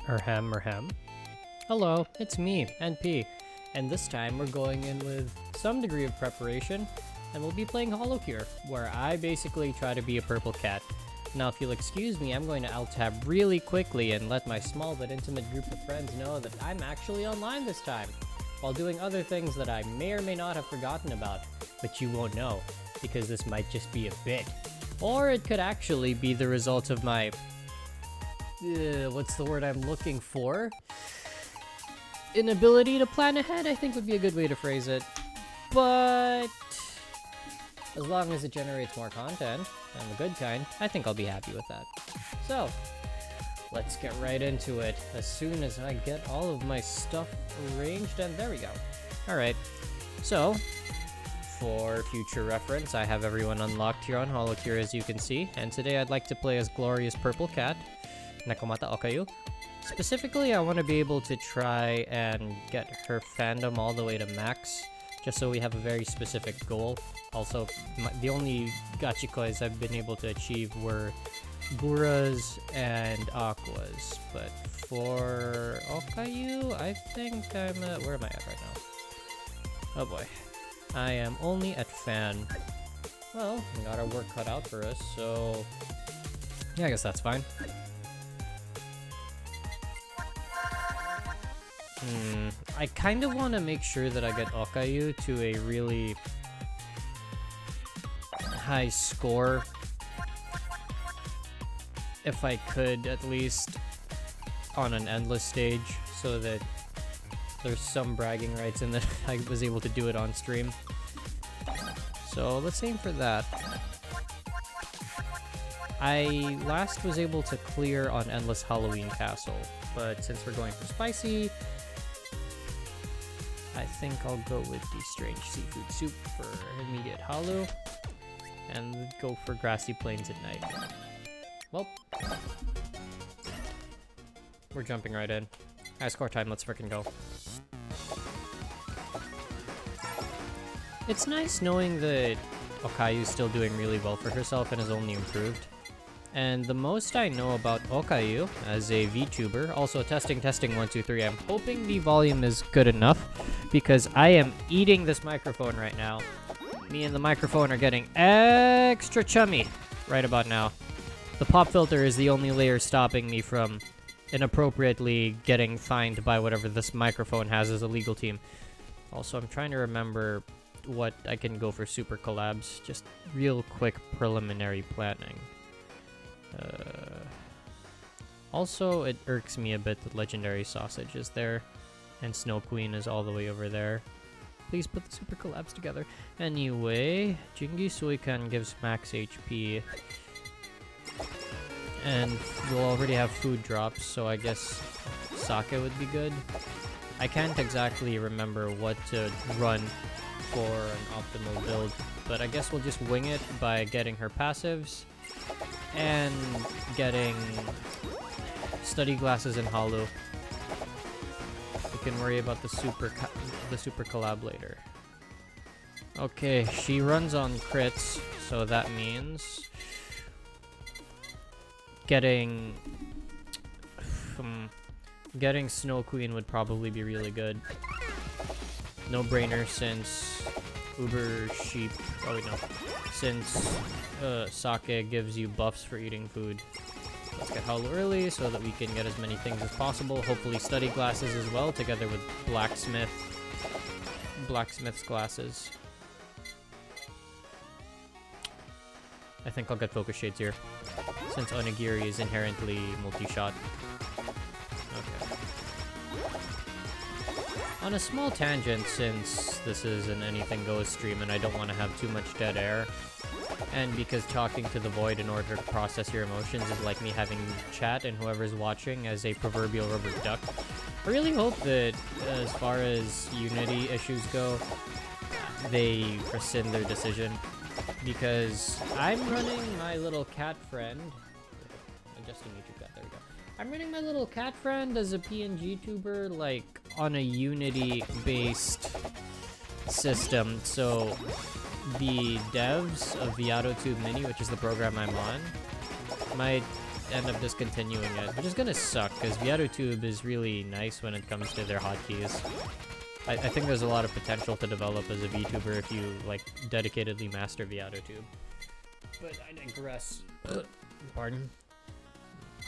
Erhem. Hello, it's me, NP, and this time we're going in with some degree of preparation, and we'll be playing Holocure, where I basically try to be a purple cat. Now, if you'll excuse me, I'm going to alt-tab really quickly and let my small but intimate group of friends know that I'm actually online this time, while doing other things that I may or may not have forgotten about, but you won't know, because this might just be a bit. Or it could actually be the result of my... what's the word I'm looking for? Inability to plan ahead, I think would be a good way to phrase it. But as long as it generates more content, and the good kind, I think I'll be happy with that. So, let's get right into it as soon as I get all of my stuff arranged, and there we go. Alright, so, for future reference, I have everyone unlocked here on Holocure, as you can see, and today I'd like to play as Glorious Purple Cat, Nakomata Okayu. Specifically, I want to be able to try and get her fandom all the way to max, just so we have a very specific goal. Also, the only gachikois I've been able to achieve were Buras and Aquas, but for Okayu, I think I'm at... where am I at right now? Oh boy. I am only at fan. Well, we got our work cut out for us, so... yeah, I guess that's fine. I kind of want to make sure that I get Okayu to a really high score. If I could, at least on an endless stage, so that there's some bragging rights in that I was able to do it on stream. So let's aim for that. I last was able to clear on Endless Halloween Castle, but since we're going for spicy, I think I'll go with the Strange Seafood Soup for immediate Halu, and go for Grassy Plains at night. Well, we're jumping right in. High score time, let's frickin' go. It's nice knowing that Okayu's still doing really well for herself and has only improved. And the most I know about Okayu as a VTuber, also testing 1 2 3, I'm hoping the volume is good enough because I am eating this microphone right now. Me and the microphone are getting extra chummy right about now. The pop filter is the only layer stopping me from inappropriately getting fined by whatever this microphone has as a legal team. Also, I'm trying to remember what I can go for super collabs. Just real quick preliminary planning. Also, it irks me a bit that Legendary Sausage is there, and Snow Queen is all the way over there. Please put the super collabs together. Anyway, Jingi Suikan gives max HP, and we'll already have food drops, so I guess sake would be good. I can't exactly remember what to run for an optimal build, but I guess we'll just wing it by getting her passives and getting study glasses and Halu. We can worry about the super collab later. Okay, she runs on crits, so that means getting Snow Queen would probably be really good. No brainer since Uber Sheep. Oh wait, no. Since sake gives you buffs for eating food. Let's get Halu early so that we can get as many things as possible. Hopefully study glasses as well, together with blacksmith's glasses. I think I'll get focus shades here, since onigiri is inherently multi-shot. Okay. On a small tangent, since this is an anything goes stream and I don't want to have too much dead air, and because talking to the void in order to process your emotions is like me having chat and whoever's watching as a proverbial rubber duck, I really hope that as far as Unity issues go, they rescind their decision, because I'm running my little cat friend, adjusting YouTube cat, there we go. I'm running my little cat friend as a pngtuber, like, on a Unity-based system, so the devs of the AutoTube Mini, which is the program I'm on, might end up discontinuing it, which is gonna suck, because vtuber is really nice when it comes to their hotkeys. I think there's a lot of potential to develop as a VTuber if you, like, dedicatedly master vtuber. But I digress. Pardon.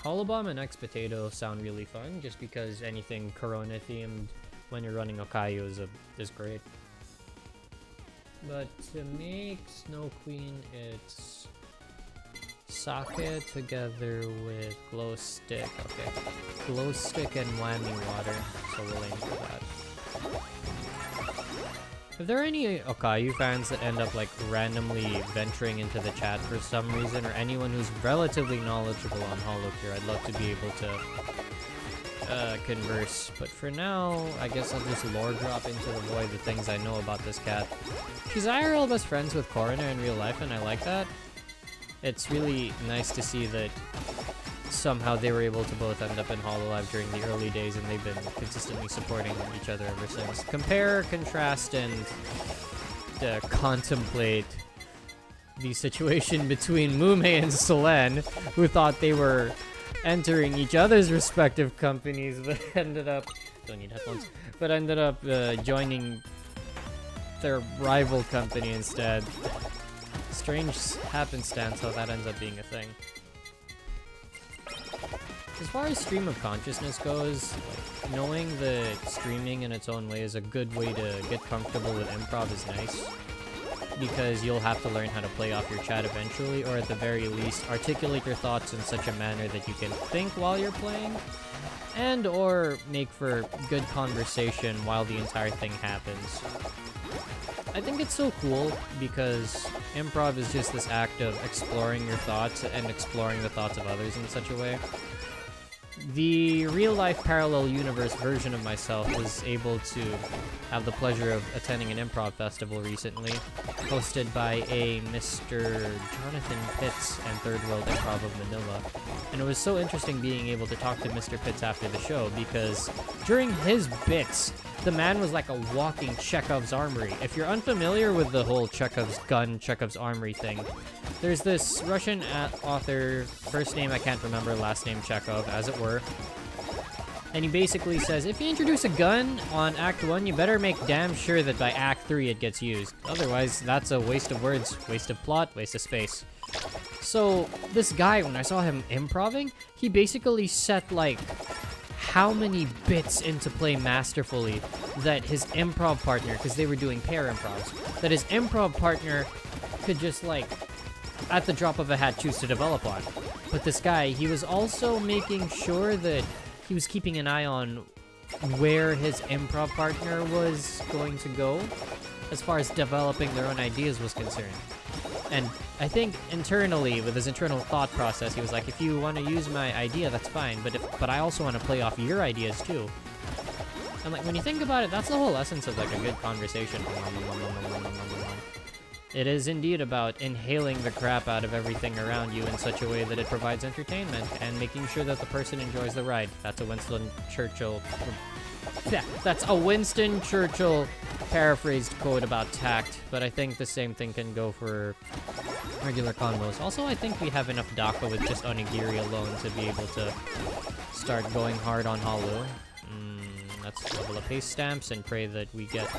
Holobomb and X Potato sound really fun, just because anything Corona themed when you're running Okayu is great. But to make Snow Queen, it's sake together with glow stick. Okay, glow stick and whammy water. So we'll aim for that. If there are any Okayu fans that end up like randomly venturing into the chat for some reason, or anyone who's relatively knowledgeable on Holocure, I'd love to be able to converse. But for now, I guess I'll just lore drop into the void the things I know about this cat. She's IRL best friends with Korona in real life, and I like that. It's really nice to see that somehow they were able to both end up in Hololive during the early days, and they've been consistently supporting each other ever since. Compare, contrast, and contemplate the situation between Mume and Solen, who thought they were entering each other's respective companies, but ended up... don't need headphones. But ended up joining their rival company instead. Strange happenstance how that ends up being a thing. As far as stream of consciousness goes, like, knowing that streaming in its own way is a good way to get comfortable with improv is nice. Because you'll have to learn how to play off your chat eventually, or at the very least, articulate your thoughts in such a manner that you can think while you're playing, and or make for good conversation while the entire thing happens. I think it's so cool because improv is just this act of exploring your thoughts and exploring the thoughts of others in such a way. The real-life parallel universe version of myself was able to have the pleasure of attending an improv festival recently, hosted by a Mr. Jonathan Pitts and Third World Improv of Manila. And it was so interesting being able to talk to Mr. Pitts after the show, because during his bits, the man was like a walking Chekhov's armory. If you're unfamiliar with the whole Chekhov's gun, Chekhov's armory thing, there's this Russian author, first name I can't remember, last name Chekhov, as it were. And he basically says, if you introduce a gun on Act 1, you better make damn sure that by Act 3 it gets used. Otherwise, that's a waste of words, waste of plot, waste of space. So, this guy, when I saw him improving, he basically set, like, how many bits into play masterfully that his improv partner, because they were doing pair improvs, that his improv partner could just, like, at the drop of a hat choose to develop on. But this guy, he was also making sure that he was keeping an eye on where his improv partner was going to go as far as developing their own ideas was concerned. And I think internally, with his internal thought process, he was like, if you want to use my idea, that's fine, but I also want to play off your ideas too. And like, when you think about it, that's the whole essence of like a good conversation. It is indeed about inhaling the crap out of everything around you in such a way that it provides entertainment and making sure that the person enjoys the ride. That's a Winston Churchill... Yeah, that's a Winston Churchill paraphrased quote about tact, but I think the same thing can go for regular combos. Also, I think we have enough DACA with just onigiri alone to be able to start going hard on Halu. Let's level up paste stamps and pray that we get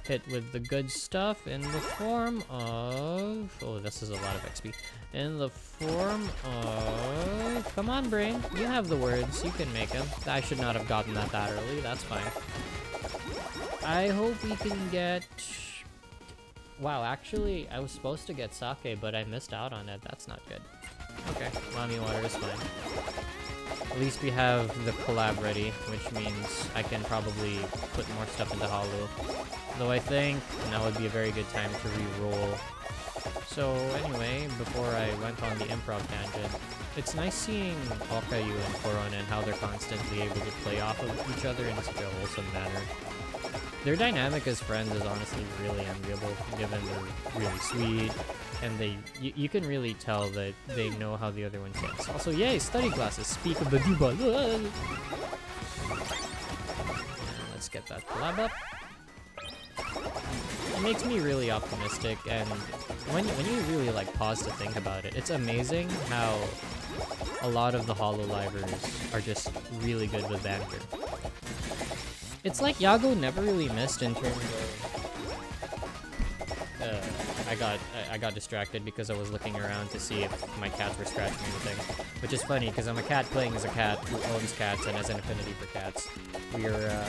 hit with the good stuff in the form of... oh, this is a lot of XP. In the form of... come on, brain. You have the words. You can make them. I should not have gotten that early. That's fine. I hope we can get... wow, actually, I was supposed to get sake, but I missed out on it. That's not good. Okay, Mami water is fine. At least we have the collab ready, which means I can probably put more stuff into Halu. Though I think now would be a very good time to re-roll. So anyway, before I went on the improv tangent, it's nice seeing Okayu and Korona and how they're constantly able to play off of each other in such a wholesome manner. Their dynamic as friends is honestly really enviable, given they're really sweet, and you can really tell that they know how the other one thinks. Also, yay, study glasses, speak of the Duba. Let's get that collab up. It makes me really optimistic, and when you really like pause to think about it, it's amazing how a lot of the Hololivers are just really good with banter. It's like Yago never really missed in terms of... I got distracted because I was looking around to see if my cats were scratching anything. Which is funny, because I'm a cat playing as a cat who owns cats and has an affinity for cats. We're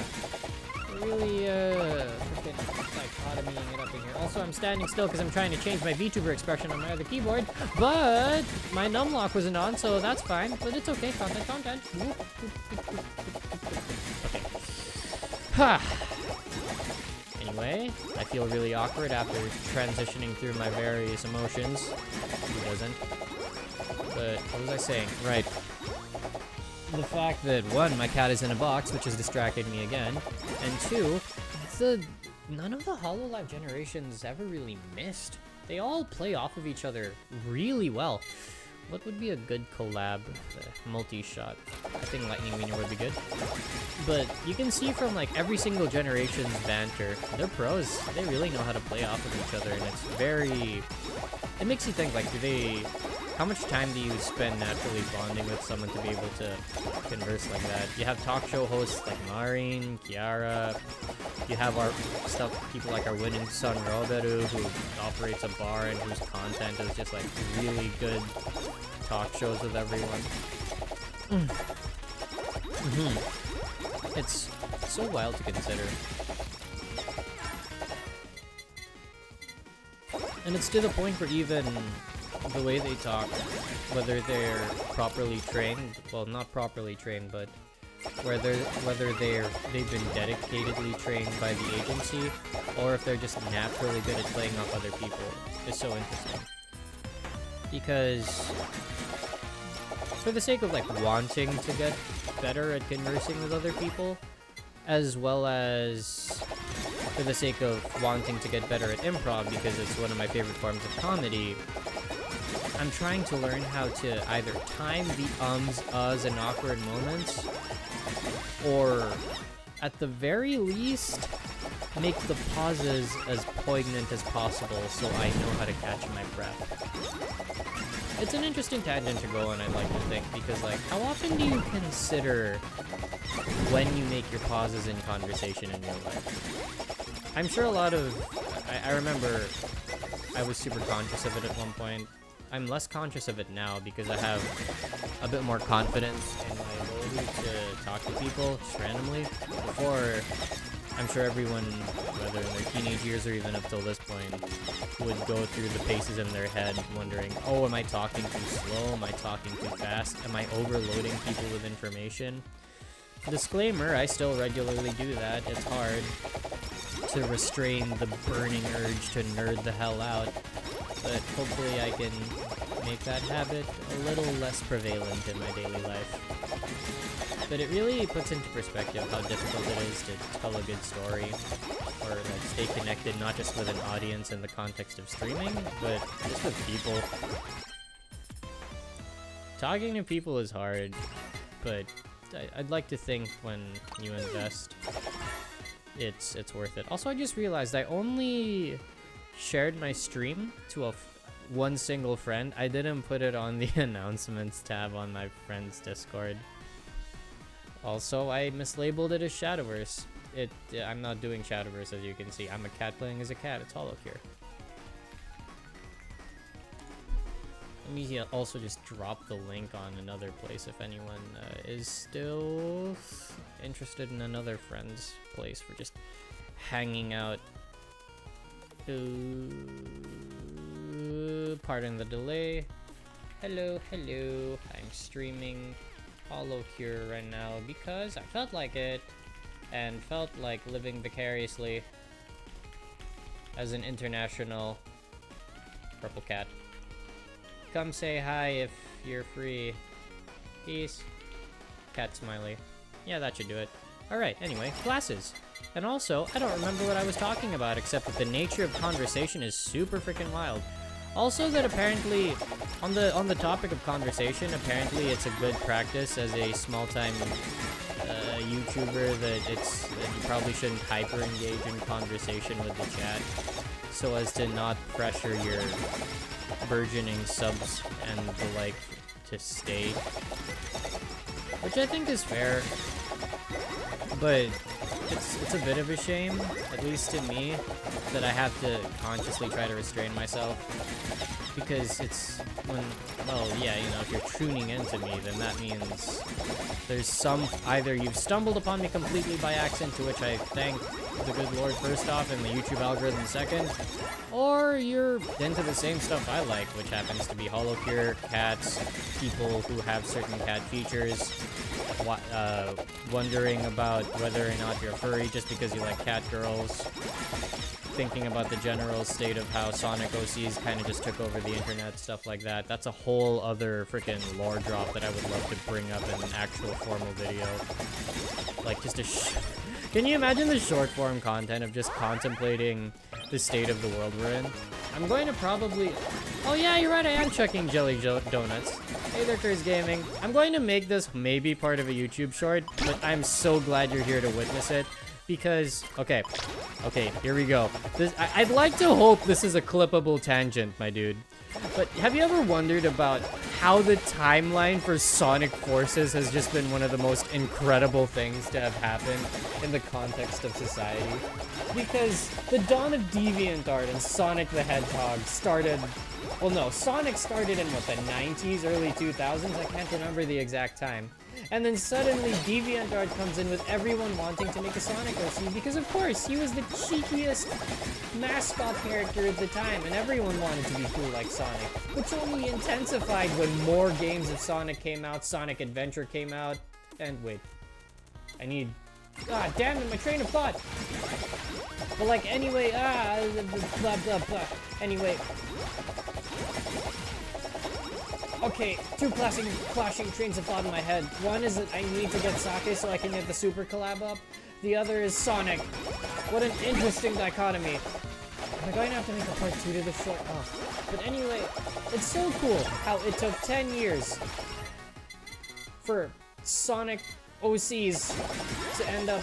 really, freaking dichotomying it up in here. Also, I'm standing still because I'm trying to change my VTuber expression on my other keyboard, but my numlock wasn't on, so that's fine. But it's okay, content. Okay. Ha! Anyway, I feel really awkward after transitioning through my various emotions. Who doesn't? But what was I saying? Right. The fact that, one, my cat is in a box, which has distracted me again, and two, none of the Hololive generations ever really missed. They all play off of each other really well. What would be a good collab? Multi-shot. I think Lightning Wiener would be good. But you can see from like every single generation's banter, they're pros. They really know how to play off of each other, and it's very... It makes you think, like, how much time do you spend naturally bonding with someone to be able to converse like that? You have talk show hosts like Marin, Kiara. You have people like our winning son Roberu, who operates a bar and whose content is just like really good talk shows with everyone. It's so wild to consider. And it's to the point where even the way they talk, whether they're properly trained, well, not properly trained, but whether they've been dedicatedly trained by the agency, or if they're just naturally good at playing off other people, is so interesting. Because for the sake of like wanting to get better at conversing with other people, as well as for the sake of wanting to get better at improv because it's one of my favorite forms of comedy, I'm trying to learn how to either time the ums, uhs, and awkward moments, or at the very least, make the pauses as poignant as possible so I know how to catch my breath. It's an interesting tangent to go on, I'd like to think, because like, how often do you consider when you make your pauses in conversation in real life? I'm sure a lot of... I remember I was super conscious of it at one point. I'm less conscious of it now because I have a bit more confidence in my ability to talk to people just randomly. Before, I'm sure everyone, whether in their teenage years or even up till this point, would go through the paces in their head wondering, oh, am I talking too slow? Am I talking too fast? Am I overloading people with information? Disclaimer, I still regularly do that. It's hard to restrain the burning urge to nerd the hell out, but hopefully I can make that habit a little less prevalent in my daily life. But it really puts into perspective how difficult it is to tell a good story, or like stay connected not just with an audience in the context of streaming, but just with people. Talking to people is hard, but I'd like to think when you invest, it's worth it. Also, I just realized I only shared my stream to one single friend. I didn't put it on the announcements tab on my friend's Discord. Also, I mislabeled it as Shadowverse. I'm not doing Shadowverse, as you can see. I'm a cat playing as a cat. It's Holocure. Let me also just drop the link on another place if anyone is still interested in another friend's place for just hanging out. Pardon the delay. Hello. I'm streaming Holocure right now because I felt like it and felt like living vicariously as an international purple cat. Come say hi if you're free. Peace. Cat smiley. Yeah, that should do it. Alright, anyway, classes. And also, I don't remember what I was talking about, except that the nature of conversation is super freaking wild. Also that apparently, on the topic of conversation, apparently it's a good practice as a small-time YouTuber that you probably shouldn't hyper-engage in conversation with the chat so as to not pressure your burgeoning subs and the like to stay, which I think is fair, but it's a bit of a shame, at least to me, that I have to consciously try to restrain myself, because it's when, well, yeah, you know, if you're tuning into me, then that means there's some, either you've stumbled upon me completely by accident, to which I thank the good Lord first off and the YouTube algorithm second, or you're into the same stuff I like, which happens to be Holocure, cats, people who have certain cat features, wondering about whether or not you're furry just because you like cat girls, thinking about the general state of how Sonic OCs kind of just took over the internet, stuff like that. That's a whole other freaking lore drop that I would love to bring up in an actual formal video. Like, just a can you imagine the short form content of just contemplating the state of the world we're in? I'm going to probably... Oh yeah, you're right, I am checking Jelly Donuts. Hey there, Curse Gaming. I'm going to make this maybe part of a YouTube short, but I'm so glad you're here to witness it. Because, okay, here we go. I'd like to hope this is a clippable tangent, my dude. But have you ever wondered about how the timeline for Sonic Forces has just been one of the most incredible things to have happened in the context of society? Because the dawn of DeviantArt and Sonic the Hedgehog started... Well, no, Sonic started in, what, the 90s, early 2000s? I can't remember the exact time. And then suddenly DeviantArt comes in with everyone wanting to make a Sonic OC because, of course, he was the cheekiest mascot character at the time, and everyone wanted to be cool like Sonic, which only intensified when more games of Sonic came out, Sonic Adventure came out, and wait, I need... God damn it, my train of thought! But like, anyway, blah, blah, blah. Anyway... Okay, two clashing trains of thought in my head. One is that I need to get Sake so I can get the super collab up. The other is Sonic. What an interesting dichotomy. Am I going to have to make a part 2 to this short? Oh. But anyway, it's so cool how it took 10 years for Sonic OCs to end up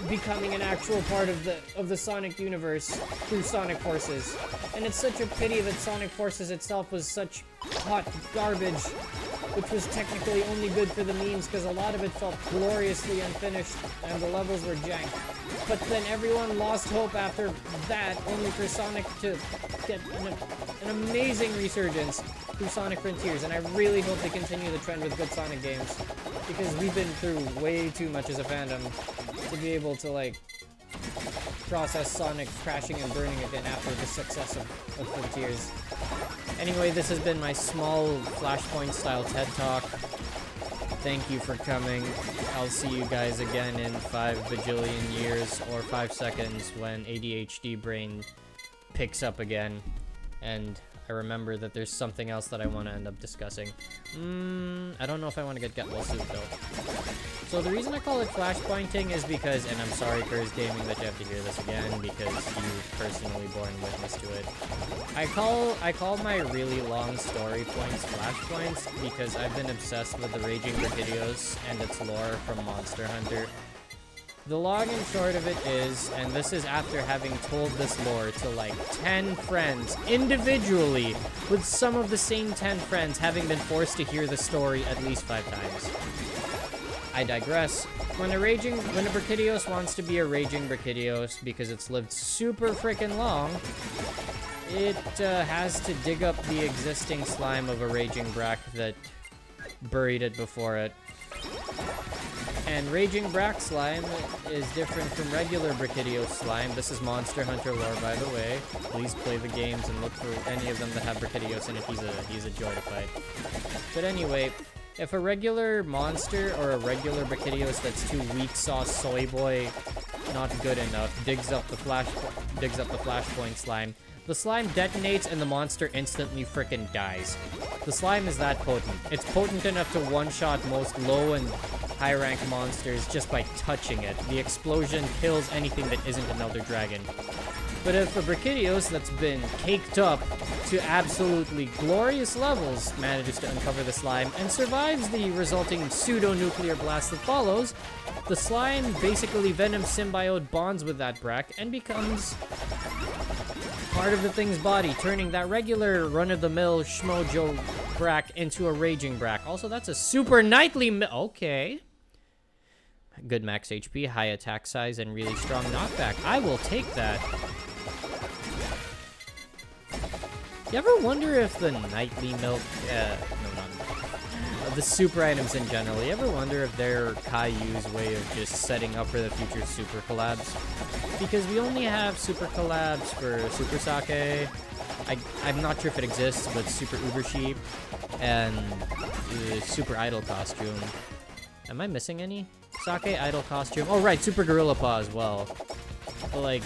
becoming an actual part of the Sonic universe through Sonic Forces. And it's such a pity that Sonic Forces itself was such hot garbage, which was technically only good for the memes because a lot of it felt gloriously unfinished and the levels were jank. But then everyone lost hope after that, only for Sonic to get an amazing resurgence through Sonic Frontiers, and I really hope they continue the trend with good Sonic games, because we've been through way too much as a fandom to be able to, like, process Sonic crashing and burning again after the success of Frontiers. Anyway, this has been my small Flashpoint-style TED Talk. Thank you for coming. I'll see you guys again in 5 bajillion years, or 5 seconds, when ADHD brain picks up again, and I remember that there's something else that I want to end up discussing. I don't know if I want to get well suit though. So the reason I call it flashpointing is because, and I'm sorry Curse Gaming that you have to hear this again because you've personally borne witness to it. I call my really long story points flashpoints because I've been obsessed with the Raging Brachydios and its lore from Monster Hunter. The long and short of it is, and this is after having told this lore to like 10 friends individually, with some of the same 10 friends having been forced to hear the story at least 5 times. I digress. When a Brachydios wants to be a Raging Brachydios because it's lived super freaking long, it has to dig up the existing slime of a Raging Brack that buried it before it. And Raging Brack slime is different from regular Brachydios slime. This is Monster Hunter lore, by the way. Please play the games and look for any of them that have Brachydios in it. He's a joy to fight. But anyway, if a regular monster or a regular Brachydios that's too weak sauce soy boy, not good enough, digs up the flashpoint slime, the slime detonates and the monster instantly frickin' dies. The slime is that potent. It's potent enough to one-shot most low and high-rank monsters just by touching it. The explosion kills anything that isn't an Elder Dragon. But if a Brachydios that's been caked up to absolutely glorious levels manages to uncover the slime and survives the resulting pseudo-nuclear blast that follows, the slime basically Venom symbiote bonds with that Brack and becomes part of the thing's body, turning that regular run-of-the-mill Schmojo Brack into a Raging Brack. Also, that's a super knightly okay. Good max HP, high attack size, and really strong knockback. I will take that. You ever wonder if the nightly milk, the super items in general, you ever wonder if they're Caillou's way of just setting up for the future super collabs? Because we only have super collabs for Super Sake. I'm not sure if it exists, but Super Uber Sheep and Super Idol Costume. Am I missing any? Sake Idol Costume. Oh, right, Super Gorilla Paw as well. But, like,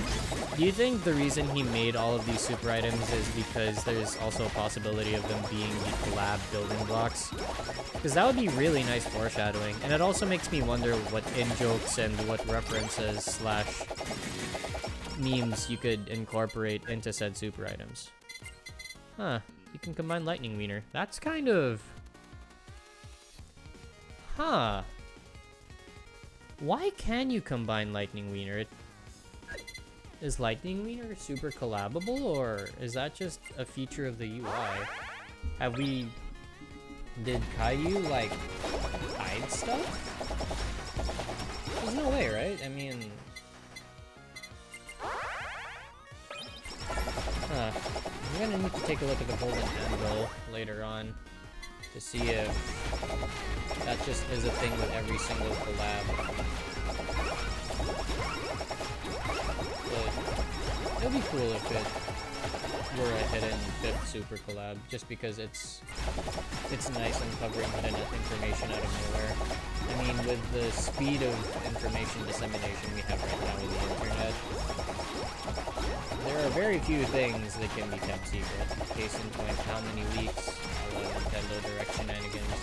do you think the reason he made all of these super items is because there's also a possibility of them being the collab building blocks? Because that would be really nice foreshadowing. And it also makes me wonder what in-jokes and what references slash memes you could incorporate into said super items. Huh. You can combine Lightning Wiener. That's kind of... Huh. Why can you combine Lightning Wiener? Is Lightning Wiener super collabable, or is that just a feature of the UI? Have we... Did Caillou, like, hide stuff? There's no way, right? I mean... Huh. I'm gonna need to take a look at the Golden Anvil later on to see if that just is a thing with every single collab. But it would be cool if it were a hidden 5th super collab, just because it's nice uncovering hidden information out of nowhere. I mean, with the speed of information dissemination we have right now with the internet, there are very few things that can be kept secret. Case in point, how many leaks, Nintendo Direct shenanigans.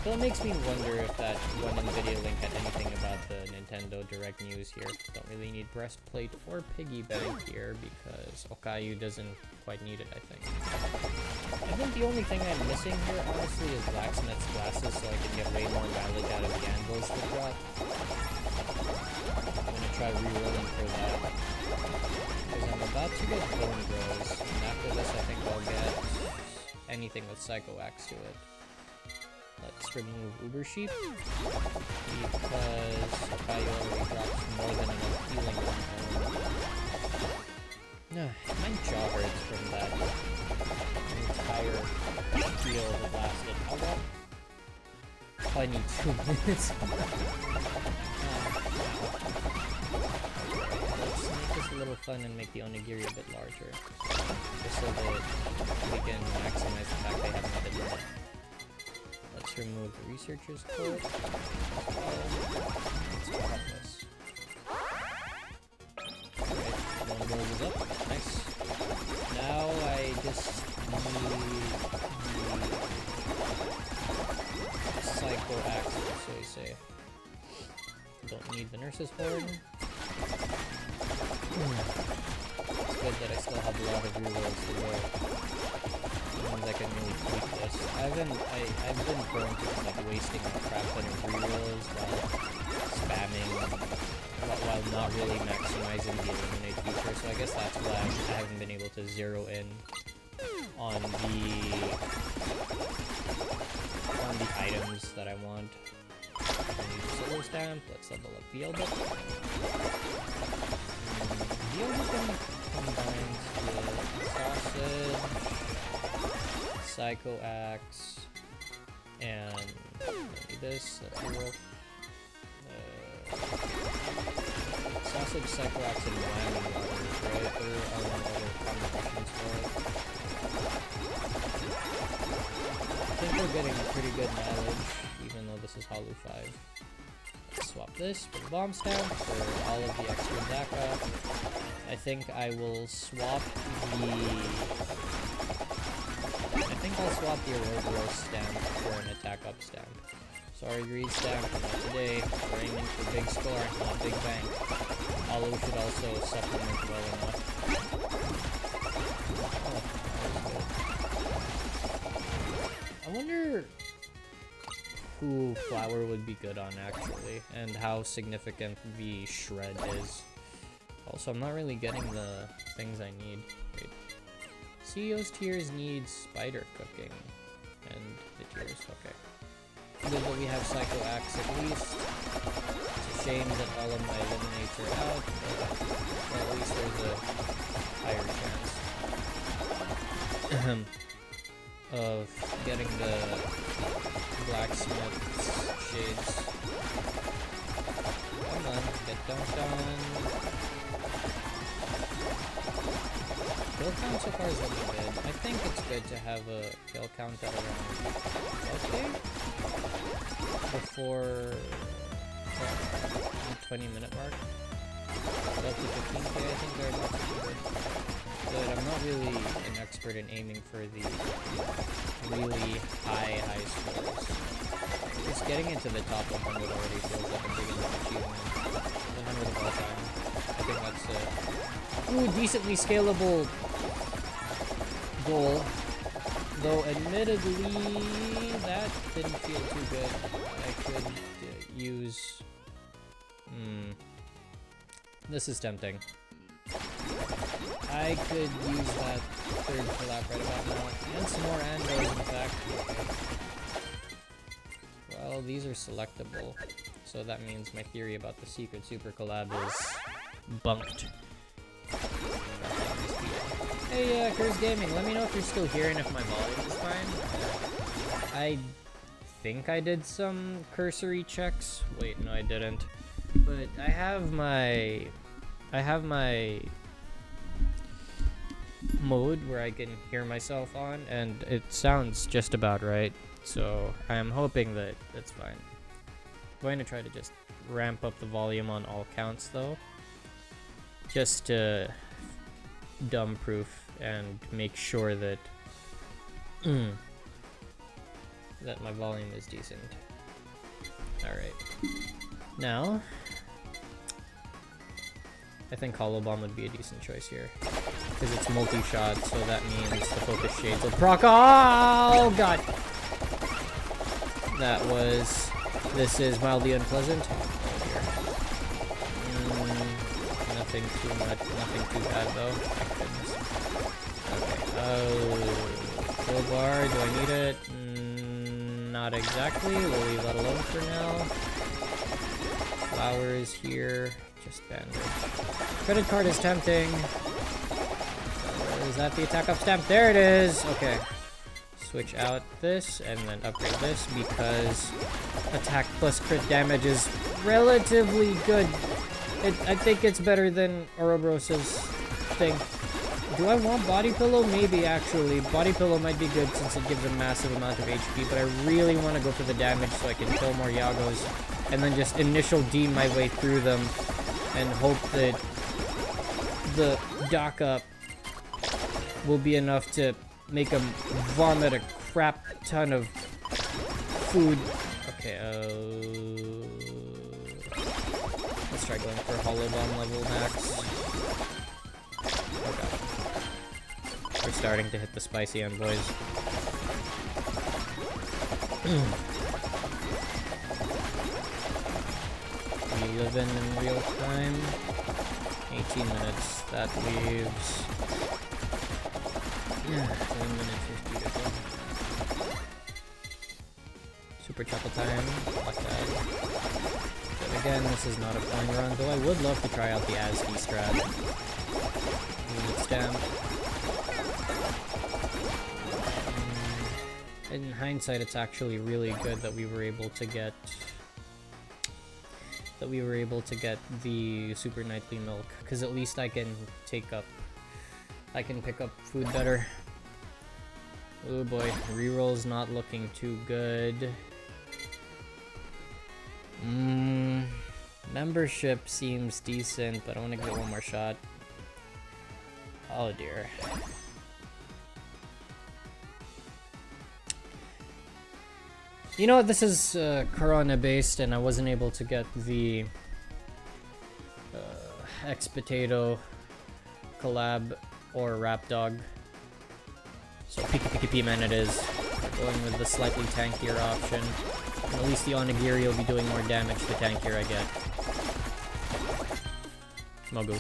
So it makes me wonder if that one NVIDIA link had anything about the Nintendo Direct news here. Don't really need breastplate or piggy bank here because Okayu doesn't quite need it, I think. I think the only thing I'm missing here, honestly, is Blacksmith's glasses so I can get way more mileage out of the anvils that drop. I'm gonna try rerolling for that. Because I'm about to get Bone Bros, and after this I think I'll get anything with Psycho Axe to it. Let's remove Uber Sheep, because Okayu already drops more than enough healing on home. My jaw hurts from that entire heal that lasted. How long? Oh, I need 2 minutes. Let's make this a little fun and make the onigiri a bit larger. Just so that we can maximize the fact they haven't hit yet. Let's remove the researcher's code. Let's pick up this. Alright, one goal is up. Nice. Now I just need the Psycho Axe, so you say. Don't need the Nurse's Horn. It's good that I still have a lot of rerolls to go. Means I can really tweak this. I've been prone to like wasting a crap ton of rerolls while spamming, while not really maximizing the eliminate feature. So I guess that's why I haven't been able to zero in on the items that I want. Solo Stamp, let's level up Vielbit. Vielbit combines with Sausage, Psycho Axe, and maybe this, let's roll. Sausage, Psycho Axe, and Miami Waters, right? There are no other combinations for it. I think we're getting pretty good mileage, even though this is Hollow 5. Let's swap this for the Bomb Stamp for all of the extra DACA. I think I will swap I'll swap the Ouroboros Stamp for an Attack Up Stamp. Sorry, Greed Stamp, not today. We're aiming for big score, not big bank. Hollow should also supplement well enough. Oh, I wonder who Flower would be good on, actually, and how significant the Shred is. Also, I'm not really getting the things I need. Wait. CEO's tiers need spider cooking. and the tears. Okay. Good that we have Psycho Axe at least. It's a shame that all of my eliminates are out, but well, at least there's a higher chance of getting the blacksmith's shades. Come on, get dunked on. Kill count so far is looking good. I think it's good to have a kill count at around 12k before the 20-minute mark. 12 to 15k, I think they're not too good. But I'm not really an expert in aiming for the really high scores. Just getting into the top 100 already feels like a big enough achievement. 100 of all time. I think that's a decently scalable goal. Though admittedly, that didn't feel too good. I could use... This is tempting. I could use that third collab right about now. And some more anvils, in fact. Well, these are selectable. So that means my theory about the secret super collab is bunked. Hey, Curse Gaming, let me know if you're still here and if my volume is fine. I think I did some cursory checks. Wait, no, I didn't. But I have my mode where I can hear myself on, and it sounds just about right. So I'm hoping that that's fine. I'm going to try to just ramp up the volume on all counts though, just to dumb proof and make sure that that my volume is decent. Alright. Now I think Hollow Bomb would be a decent choice here. Because it's multi-shot, so that means the focus shades will proc. Oh god! This is mildly unpleasant. Oh dear. Nothing too much, nothing too bad though. Okay. Oh, crowbar, do I need it? Not exactly. We'll leave that alone for now. Flowers here. Just bandage. Credit card is tempting. Is that the attack up stamp? There it is! Okay. Switch out this and then upgrade this because attack plus crit damage is relatively good. I think it's better than Ouroboros's thing. Do I want Body Pillow? Maybe, actually. Body Pillow might be good since it gives a massive amount of HP, but I really want to go for the damage so I can kill more Yagos and then just initial D my way through them and hope that the dock up will be enough to make him vomit a crap ton of food. Okay, let's try going for Hollow Bomb level max. Okay. We're starting to hit the spicy end, boys. We live in real time. 18 minutes. That leaves... 1 minute 50 to go. Super chuckle time. Fuck that. But again, this is not a flying run, though I would love to try out the ASCII strat. Stamp. In hindsight, it's actually really good that we were able to get the super nightly milk, because at least I can pick up food better. Oh boy, reroll's not looking too good. Membership seems decent, but I want to get one more shot. Oh dear. You know what, this is Corona based and I wasn't able to get the X-Potato collab or Rap Dog. So Piki Man it is. We're going with the slightly tankier option. And at least the onigiri will be doing more damage the tankier I get. Mogu.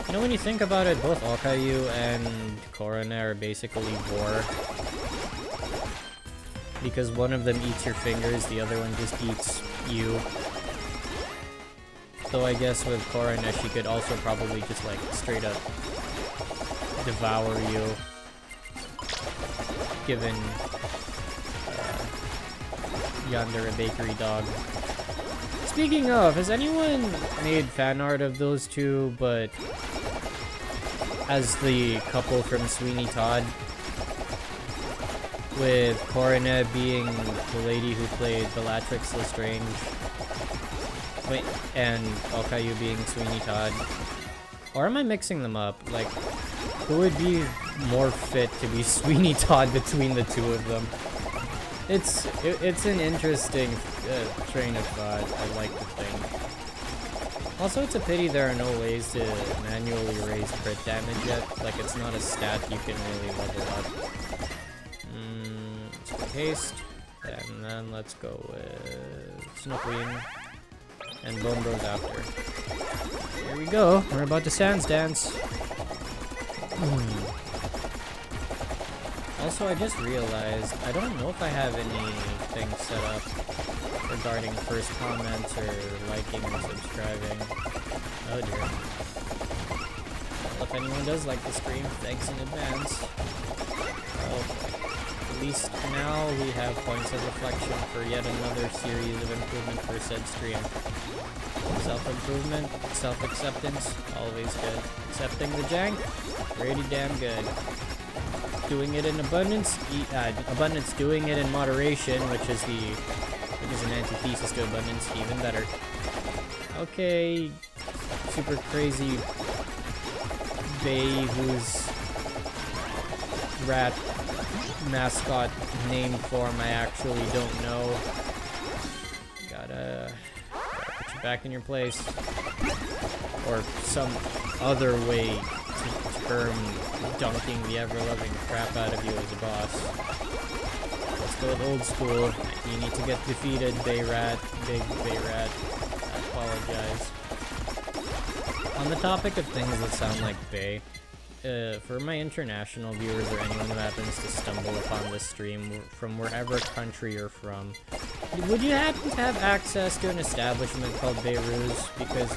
You know, when you think about it, both Okayu and Korone are basically vor. Because one of them eats your fingers, the other one just eats you. Though I guess with Korone, she could also probably just like straight up devour you. Given yonder a bakery dog. Speaking of, has anyone made fan art of those two, but as the couple from Sweeney Todd? With Korone being the lady who played Bellatrix Lestrange. Wait, and Okayu being Sweeney Todd. Or am I mixing them up? Like, who would be more fit to be Sweeney Todd between the two of them? It's an interesting train of thought, I like to think. Also, it's a pity there are no ways to manually raise crit damage yet. Like, it's not a stat you can really level up. Let's go haste, and then let's go with Snow Queen, and Bone Bros after. Here we go, we're about to Sans Dance. Also, I just realized, I don't know if I have anything set up regarding first comments or liking or subscribing. Oh dear. Well, if anyone does like the stream, thanks in advance. Well, at least now we have points of reflection for yet another series of improvement for said stream. Self-improvement, self-acceptance, always good. Accepting the jank, pretty damn good. Doing it in abundance, abundance doing it in moderation, which is an antithesis to abundance, even better. Okay, super crazy Bae whose rat mascot name form I actually don't know. Gotta put you back in your place. Or some other way to term dunking the ever-loving crap out of you as a boss. Let's go with old school. You need to get defeated, Bae Rat. Big Bae Rat. I apologize. On the topic of things that sound like Bae, for my international viewers or anyone who happens to stumble upon this stream from wherever country you're from, would you happen to have access to an establishment called Beirut? Because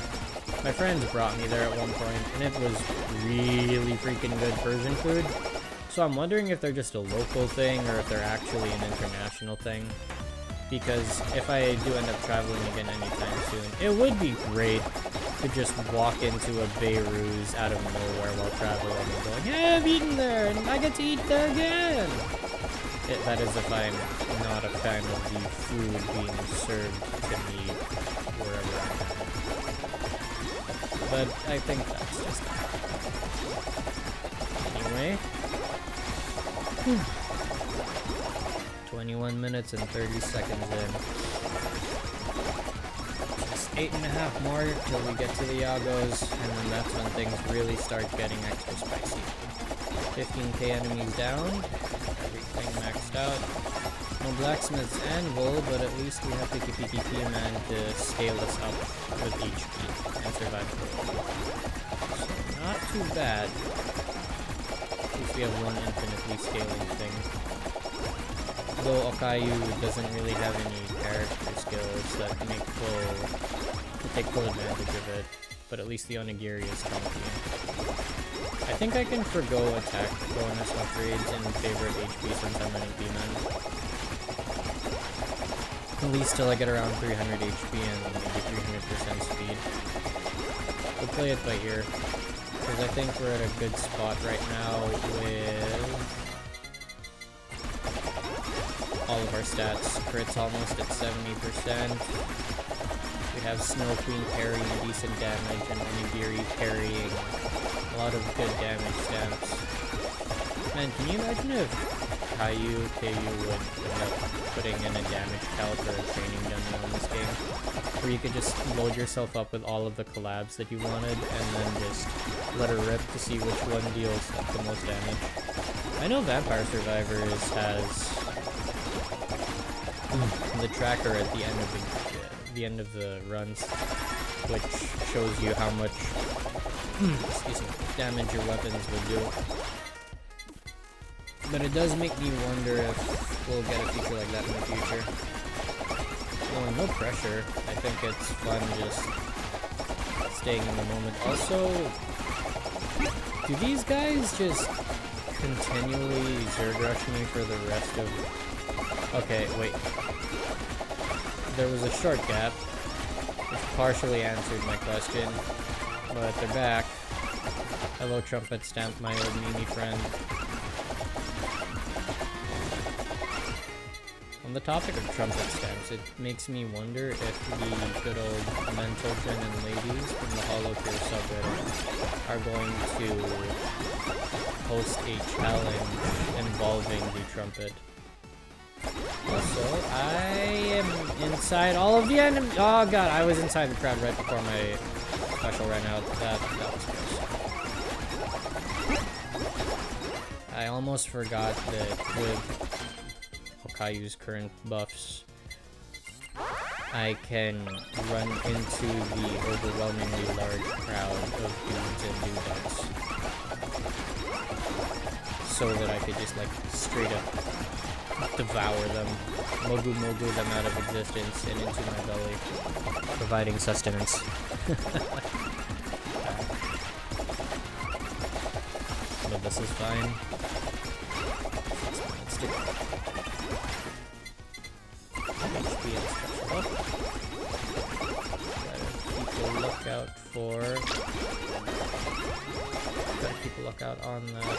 my friends brought me there at one point, and it was really freaking good Persian food. So I'm wondering if they're just a local thing, or if they're actually an international thing. Because if I do end up traveling again anytime soon, it would be great to just walk into a Beirut out of nowhere while traveling and going, hey, I've eaten there, and I get to eat there again! That is if I'm not a fan of the food being served to me wherever I'm at. But I think that's just anyway. 21 minutes and 30 seconds in. Just 8.5 more till we get to the Yagos, and then that's when things really start getting extra spicy. 15k enemies down, everything maxed out. No blacksmith's anvil, but at least we have the PPP man to scale us up with HP and survival. So not too bad. At least we have one infinitely scaling thing. Though Okayu doesn't really have any character skills that take full advantage of it, but at least the onigiri is chunky. I think I can forgo attack bonus upgrades in favor of HP since I'm running P-Man. At least till I get around 300 HP and maybe 300% speed. We'll play it by ear, because I think we're at a good spot right now with all of our stats. Crit's almost at 70%. We have Snow Queen parrying decent damage and onigiri parrying a lot of good damage stamps. Man, can you imagine if KU would end up putting in a damage calc or a training dummy on this game? Where you could just load yourself up with all of the collabs that you wanted and then just let her rip to see which one deals the most damage. I know Vampire Survivors has the tracker at the end of the runs, which shows you how much excuse me, damage your weapons would do. But it does make me wonder if we'll get a feature like that in the future. Well, no pressure. I think it's fun just staying in the moment. Also, do these guys just continually Zerg rush me for the rest of... Okay, wait. There was a short gap, which partially answered my question, but they're back. Hello, Trumpet Stamp, my old Mimi friend. On the topic of trumpet stamps, it makes me wonder if the good old mental gen and ladies from the Holocure subreddit are going to host a challenge involving the trumpet. Also, I am inside all of the enemy. Oh god, I was inside the crowd right before my special ran out. That was gross. I almost forgot that with Hokayu's current buffs, I can run into the overwhelmingly large crowd of dudes and dudettes, so that I could just like straight up devour them, mogu them out of existence and into my belly, providing sustenance. But this is fine. 6 minutes to go. HP and special up. Gotta keep a lookout on that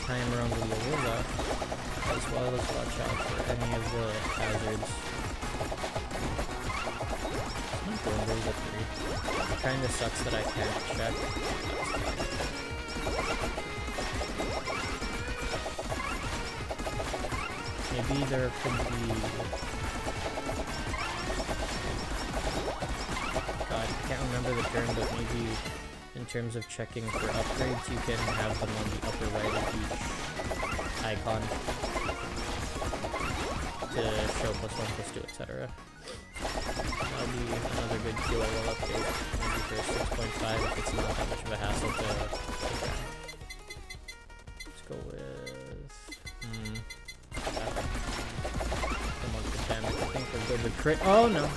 timer on the Lorilla, as well as watch out for any of the hazards. My Thornberry's at 3. It kinda sucks that I can't check. Maybe there could be... God, I can't remember the term, but maybe in terms of checking for upgrades, you can have them on the upper right of each icon to show +1, +2, etc. That'll be another good QOL update, maybe for 6.5 if it's not that much of a hassle to take down. Let's go with... damage. I think we're good with crit. Oh no!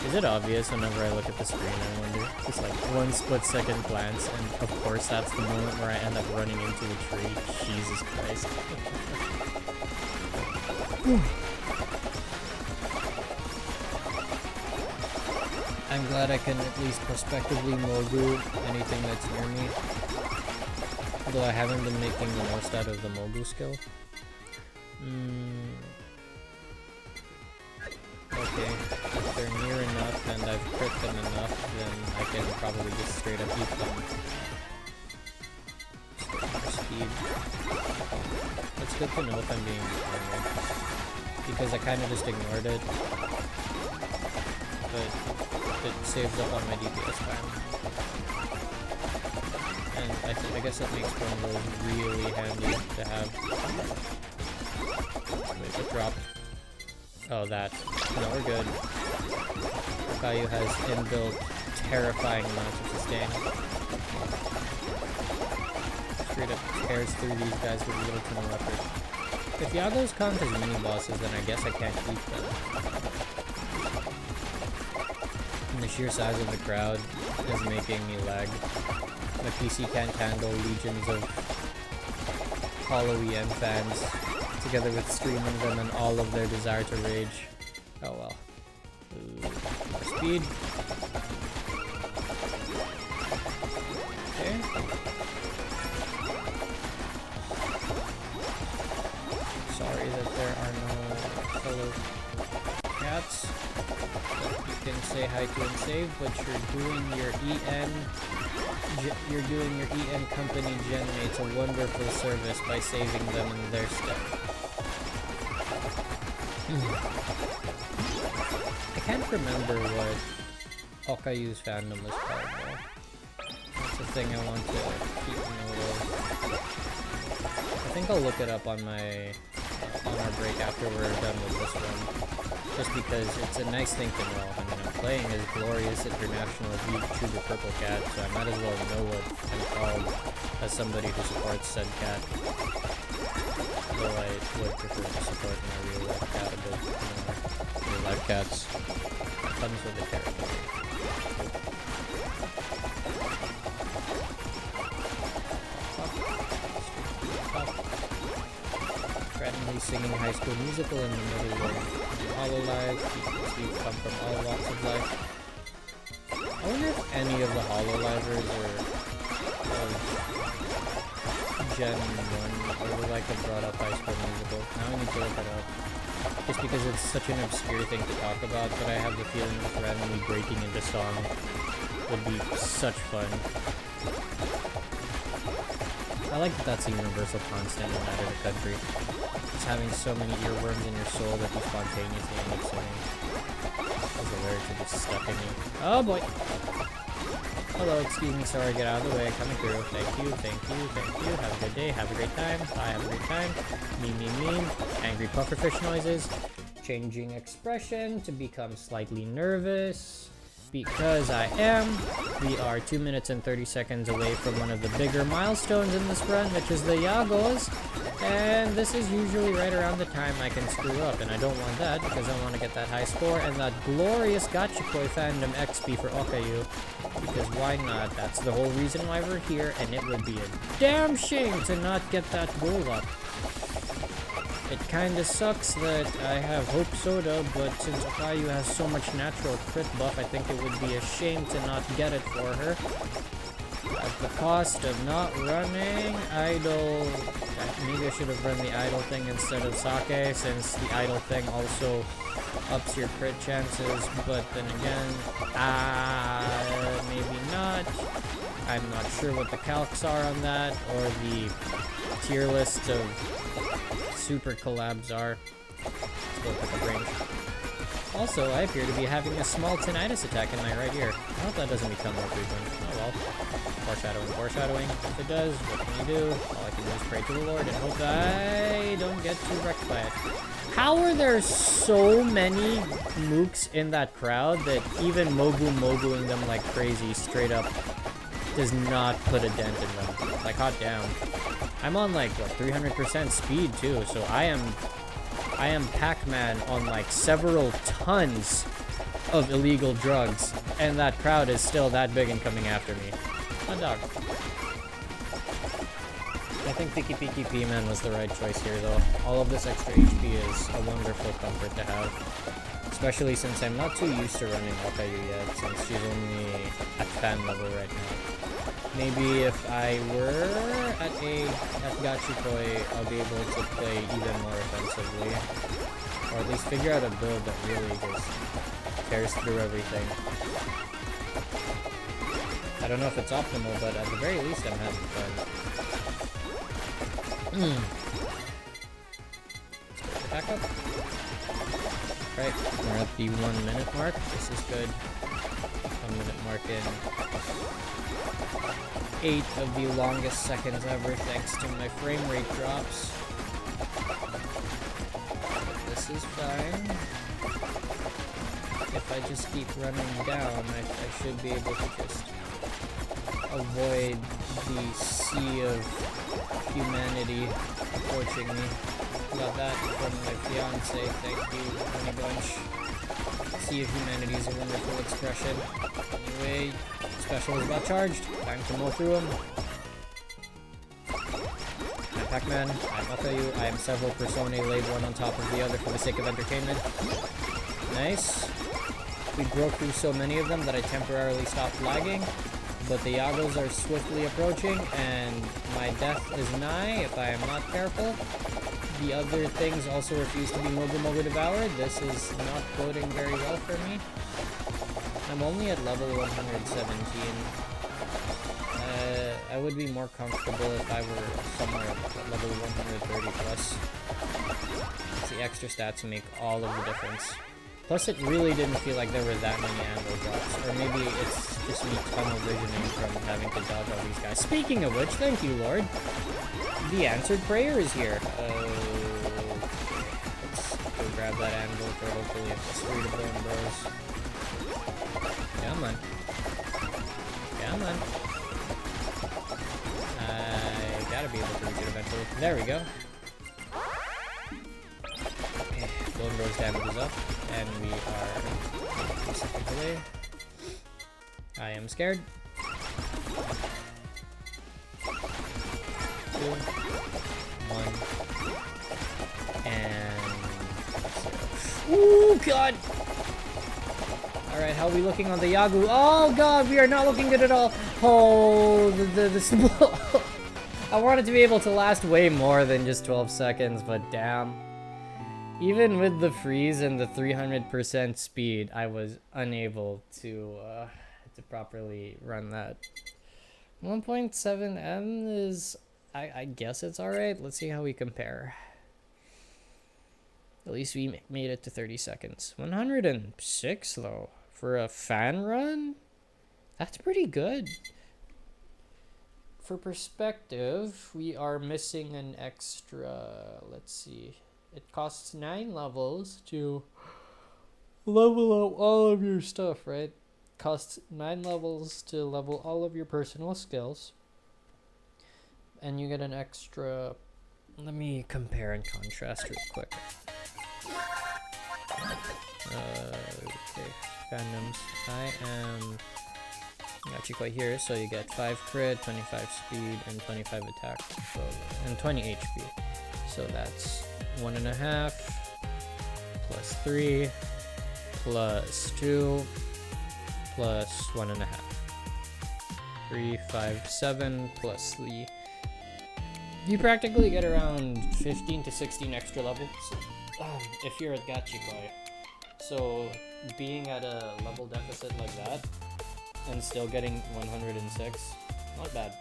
Is it obvious whenever I look at the screen? I wonder. Just like one split-second glance, and of course that's the moment where I end up running into a tree. Jesus Christ. I'm glad I can at least prospectively mogu anything that's near me. Although I haven't been making the most out of the mogu skill. Okay, if they're near enough and I've crit them enough, then I can probably just straight up eat them. Speed. It's good to know if I'm being armored, because I kind of just ignored it, but it saves up on my DPS time. And I guess that makes one of those really handy to have. Wait, it dropped. Oh, that. No, we're good. Hokayu has inbuilt terrifying amounts of sustain. Straight up tears through these guys with little to no effort. If Yagos count as mini-bosses, then I guess I can't keep them. And the sheer size of the crowd is making me lag. My PC can't handle legions of Hollow EN fans, together with streaming them and all of their desire to rage. Oh well. Ooh, more speed. Okay. Sorry that there are no fellow cats that you can say hi to and save, but you're doing your EN company generates a wonderful service by saving them in their stead. I can't remember what Hokayu's fandom was called though. That's a thing I want to keep note of. I think I'll look it up on my on our break after we're done with this one. Just because it's a nice thing to know. I mean, I'm playing as glorious international vtuber purple cat, so I might as well know what I'm called as somebody who supports said cat. Though I would prefer to support my real life cat a bit more. Real life cats. That comes with the territory. Randomly singing High School Musical in the middle of Hololive. People come from all walks of life. I wonder if any of the Hololivers are Gen 1 or like have brought up High School Musical. Now I need to look it up. Just because it's such an obscure thing to talk about, but I have the feeling that randomly breaking into song would be such fun. I like that that's a universal constant no matter the country. Just having so many earworms in your soul that you spontaneously end up singing. As the lyrics are just stuck in you. Oh boy! Hello, excuse me, sorry, get out of the way, coming through. Thank you, thank you, thank you. Have a good day, have a great time. Bye, have a great time. Meme. Angry pufferfish noises. Changing expression to become slightly nervous. Because I am. We are 2 minutes and 30 seconds away from one of the bigger milestones in this run, which is the Yagos. And this is usually right around the time I can screw up, and I don't want that because I want to get that high score and that glorious Gachikoi fandom XP for Okayu. Because why not? That's the whole reason why we're here, and it would be a damn shame to not get that goal up. It kinda sucks that I have Hope Soda, but since Okayu has so much natural crit buff, I think it would be a shame to not get it for her. At the cost of not running idle. Maybe I should have run the idle thing instead of Sake, since the idle thing also ups your crit chances, but then again, maybe not. I'm not sure what the calcs are on that, or the tier list of super collabs are. Let's go pick up range. Also, I appear to be having a small tinnitus attack in my right ear. I hope that doesn't become more frequent. Oh well. Foreshadowing. If it does, what can you do? All I can do is pray to the Lord and hope that I don't get too wrecked by it. How are there so many mooks in that crowd that even moguing them like crazy straight up does not put a dent in them? Like, hot damn. I'm on like, what, 300% speed too, so I am Pac-Man on like several tons of illegal drugs, and that crowd is still that big and coming after me. Hot dog. I think Piki P-Man was the right choice here though. All of this extra HP is a wonderful comfort to have. Especially since I'm not too used to running Okayu yet, since she's only at fan level right now. Maybe if I were at Gachikoi, I'll be able to play even more offensively. Or at least figure out a build that really just tears through everything. I don't know if it's optimal, but at the very least I'm having fun. Back up. Right, we're at the 1 minute mark. This is good. 1 minute mark in. 8 of the longest seconds ever, thanks to my frame rate drops. But this is fine. If I just keep running down, I should be able to just avoid the sea of humanity approaching me. Got that from my fiance, thank you, Honey Bunch. Sea of humanity is a wonderful expression. Anyway, special is about charged. Time to mow through them. I'm Pac-Man, I'm Okayu, I am several personae laid one on top of the other for the sake of entertainment. Nice. We broke through so many of them that I temporarily stopped lagging, but the Yagos are swiftly approaching, and my death is nigh if I am not careful. The other things also refuse to be Mogu devoured. This is not boding very well for me. I'm only at level 117. I would be more comfortable if I were somewhere at level 130 plus. The extra stats make all of the difference. Plus, it really didn't feel like there were that many ammo drops. Or maybe it's just me tunnel visioning from having to dodge all these guys. Speaking of which, thank you, Lord. The answered prayer is here. grab that anvil for hopefully a +3 to bone bros. Come on. Come on. I gotta be able to reach it eventually. There we go. Okay, bone bros damage is up, and we are 2 seconds away. I am scared. 2, 1, and 0. Ooh, God! Alright, how are we looking on the Yagu? Oh, God, we are not looking good at all. Oh, the I wanted to be able to last way more than just 12 seconds, but damn. Even with the freeze and the 300% speed, I was unable to properly run that. 1.7M is... I guess it's alright. Let's see how we compare. At least we made it to 30 seconds. 106 though. For a fan run? That's pretty good. For perspective, we are missing an extra... Let's see. It costs 9 levels to level up all of your stuff, right? Costs 9 levels to level all of your personal skills. And you get an extra... Let me compare and contrast real quick. Okay, fandoms. I am actually quite here, so you get 5 crit, 25 speed, and 25 attack, so, and 20 HP. So that's 1.5 plus 3 plus 2 plus 1.5. 3, 5, 7 plus 3. You practically get around 15 to 16 extra levels if you're at Gachikoi. So being at a level deficit like that and still getting 106, not bad.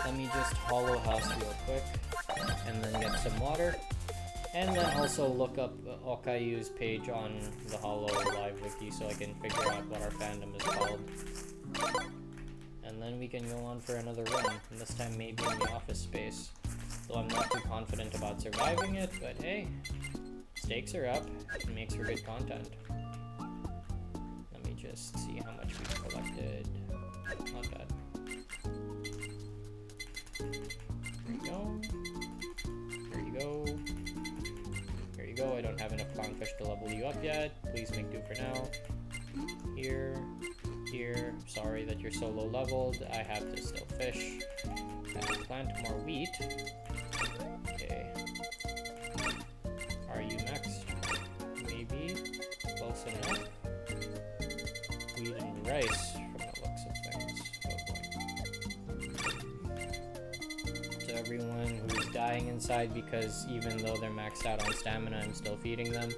Let me just hollow house real quick and then get some water. And then also look up Okayu's page on the Hollow Live Wiki so I can figure out what our fandom is called. And then we can go on for another run, and this time maybe in the office space. Though I'm not too confident about surviving it, but hey, stakes are up. It makes for good content. Let me just see how much we've collected. Not bad. There you go. There you go. There you go. I don't have enough clownfish to level you up yet. Please make do for now. Here. Here, sorry that you're so low leveled. I have to still fish. I have to plant more wheat. Okay. Are you next? Maybe. Close enough. Wheat and rice from the looks of things. Oh boy. To everyone who's dying inside because even though they're maxed out on stamina, I'm still feeding them.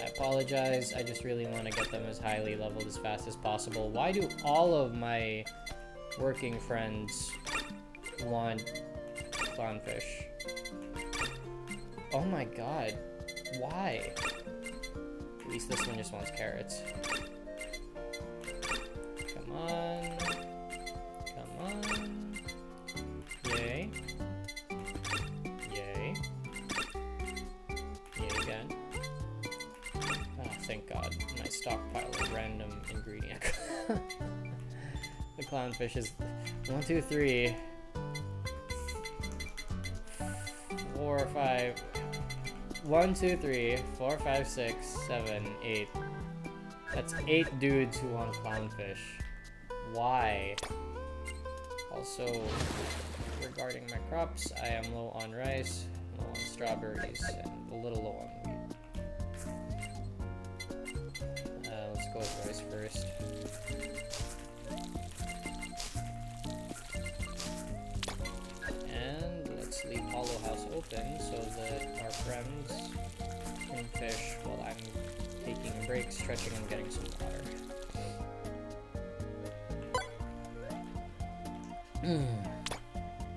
I apologize, I just really want to get them as highly leveled as fast as possible. Why do all of my working friends want clownfish? Oh my god, why? At least this one just wants carrots. Come on. Come on. Yay. Yay. Yay again. Thank God, my stockpile of random ingredient. The clownfish is 1, 2, 3, 4, 5. 1, 2, 3, 4, 5, 6, 7, 8. That's 8 dudes who want clownfish. Why? Also, regarding my crops, I am low on rice, low on strawberries, and a little low on wheat. Let's go with rice first. And let's leave Hollow House open so that our friends can fish while I'm taking a break, stretching, and getting some water.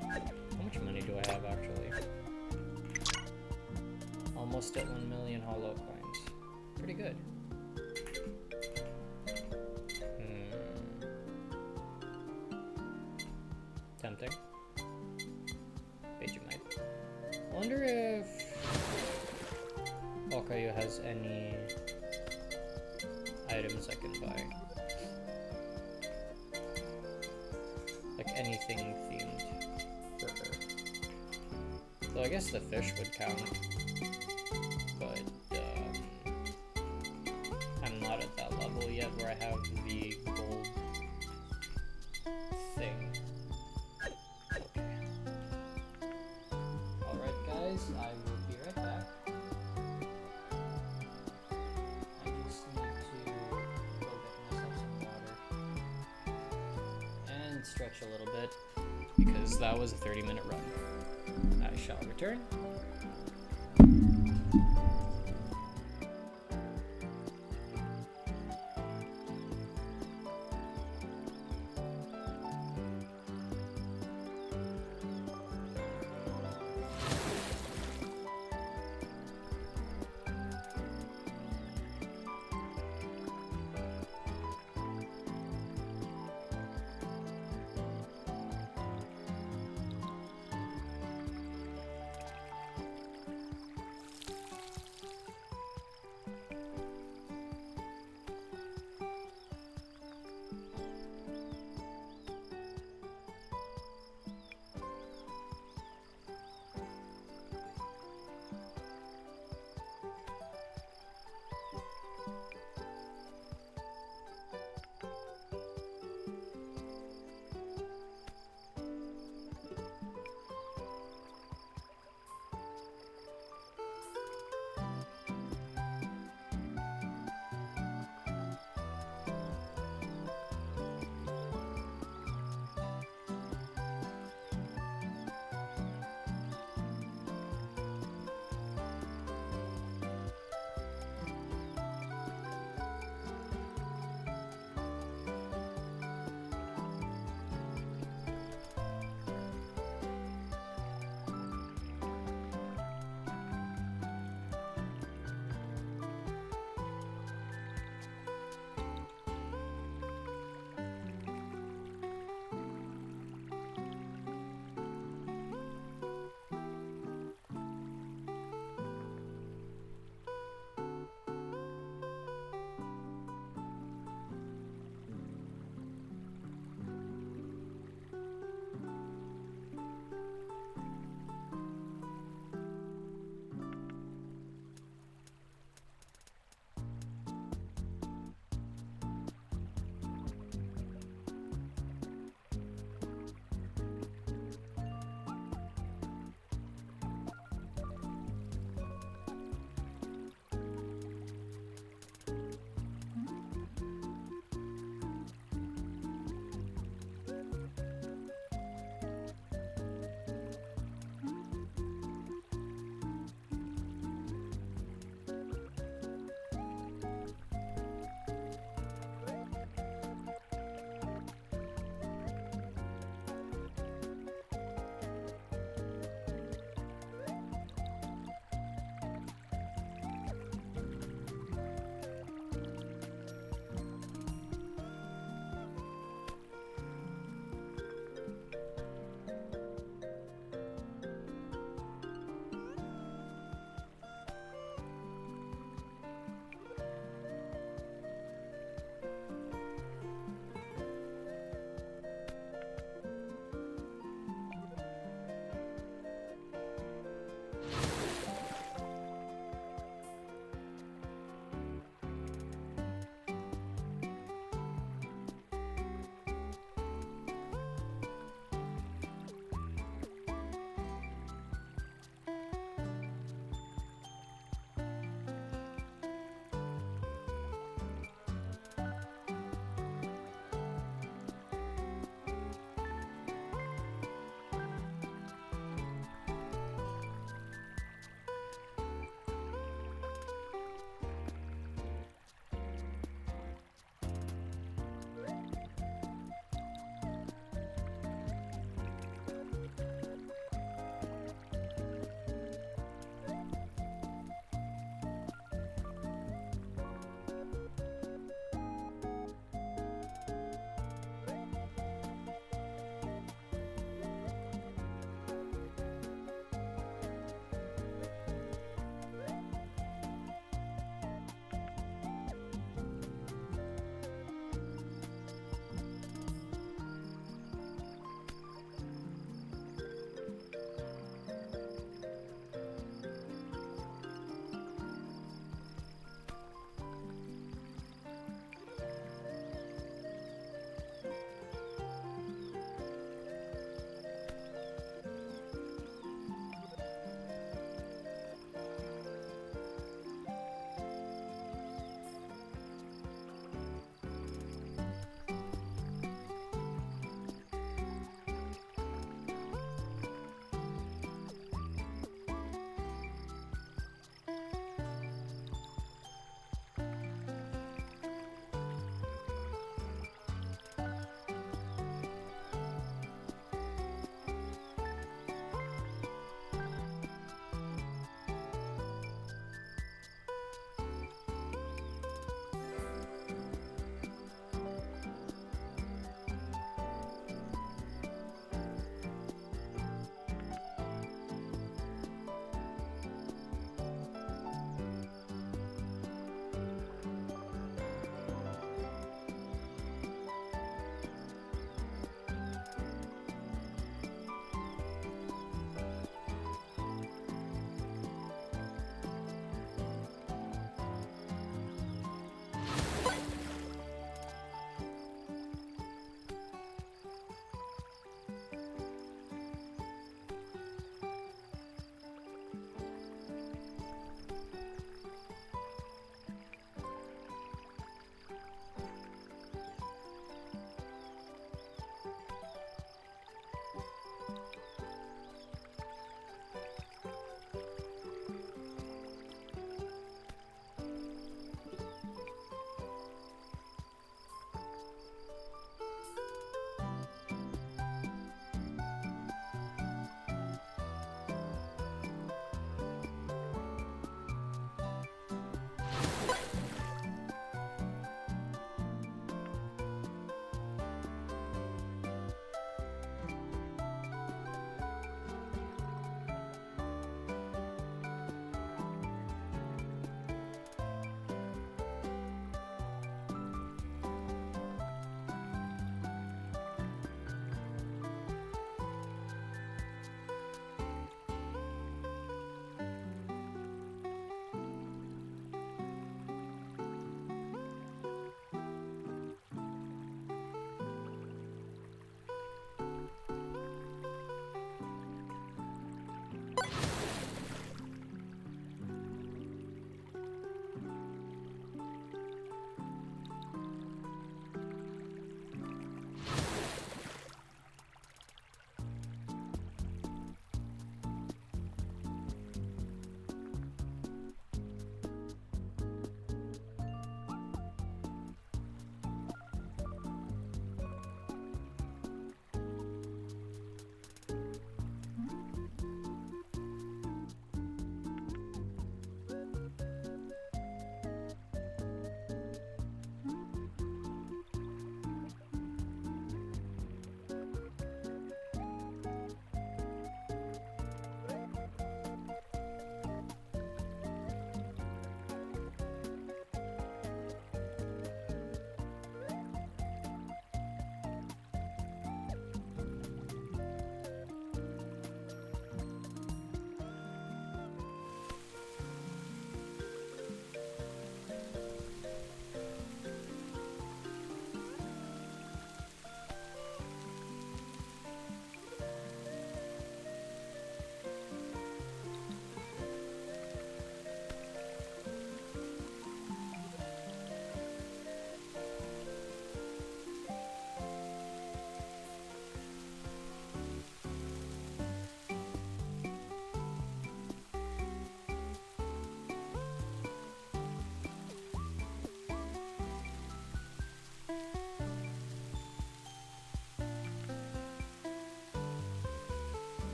How much money do I have actually? Almost at 1 million hollow coins. Pretty good. Tempting. Bet you might. Wonder if Holocure has any items I can buy. Like anything themed for her. So I guess the fish would count. But I'm not at that level yet where I have the gold thing. Okay. Alright guys, I will be right back. I just need to go get myself some water. And stretch a little bit, because that was a 30-minute run. I shall return.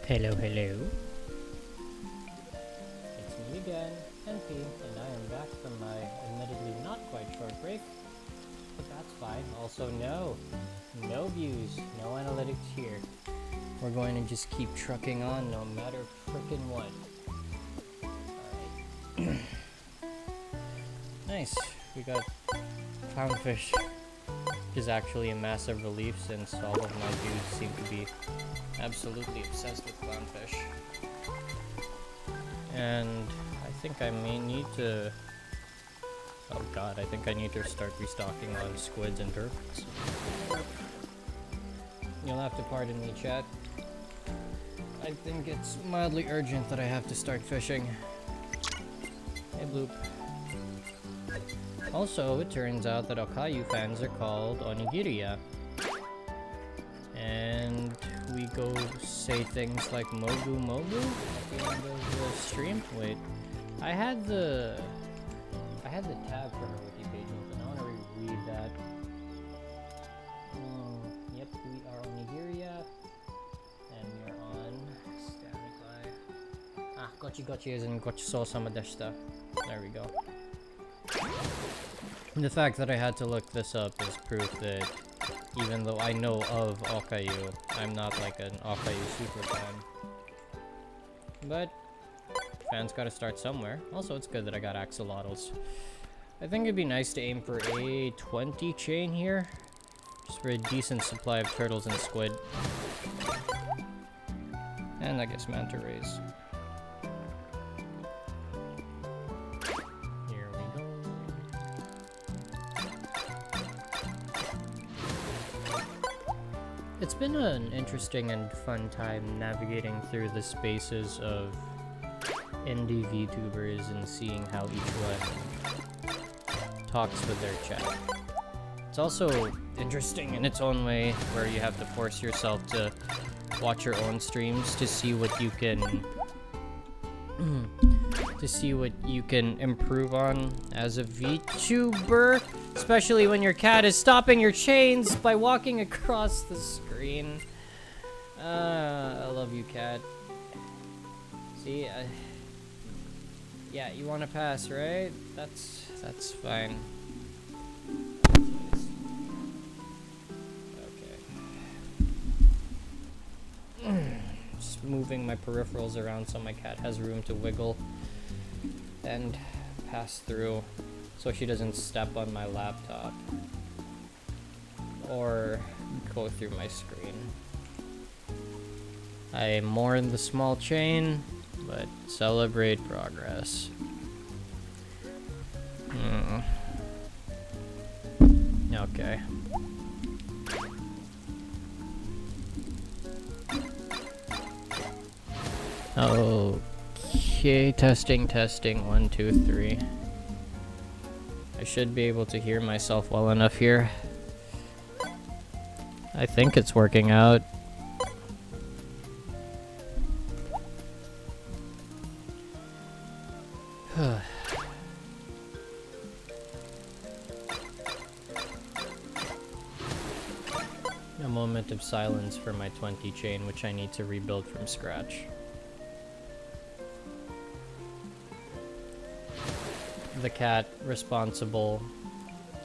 Hello, hello. It's me again, Enpiel, and I am back from my admittedly not quite short break, but that's fine. Also, no views, no analytics here. We're going to just keep trucking on no matter frickin' what. Alright. Nice. We got clownfish, which is actually a massive relief since all of my dudes seem to be absolutely obsessed with clownfish. And I think I may need to... Oh god, I think I need to start restocking on squids and turtles. You'll have to pardon me, chat. I think it's mildly urgent that I have to start fishing. Hey, Bloop. Also, it turns out that Okayu fans are called onigiri. And we go say things like Mogu Mogu at the end of the stream. Wait, I had the tab for her wiki page open. I want to reread that. Yep, we are onigiri, and we are on standby. Ah, gochi as in gochiso sama deshita. There we go. The fact that I had to look this up is proof that even though I know of Okayu, I'm not like an Okayu super fan. But fans gotta start somewhere. Also, it's good that I got axolotls. I think it'd be nice to aim for a 20 chain here, just for a decent supply of turtles and squid. And I guess manta rays. It's been an interesting and fun time navigating through the spaces of indie VTubers and seeing how each one talks with their chat. It's also interesting in its own way, where you have to force yourself to watch your own streams to see what you can improve on as a VTuber, especially when your cat is stopping your chains by walking across the screen. I love you, cat. See, yeah, you want to pass, right? That's fine. Okay. Just moving my peripherals around so my cat has room to wiggle and pass through, so she doesn't step on my laptop or go through my screen. I mourn the small chain, but celebrate progress. Okay. Okay, testing, 1, 2, 3. I should be able to hear myself well enough here. I think it's working out. A moment of silence for my 20 chain, which I need to rebuild from scratch. The cat responsible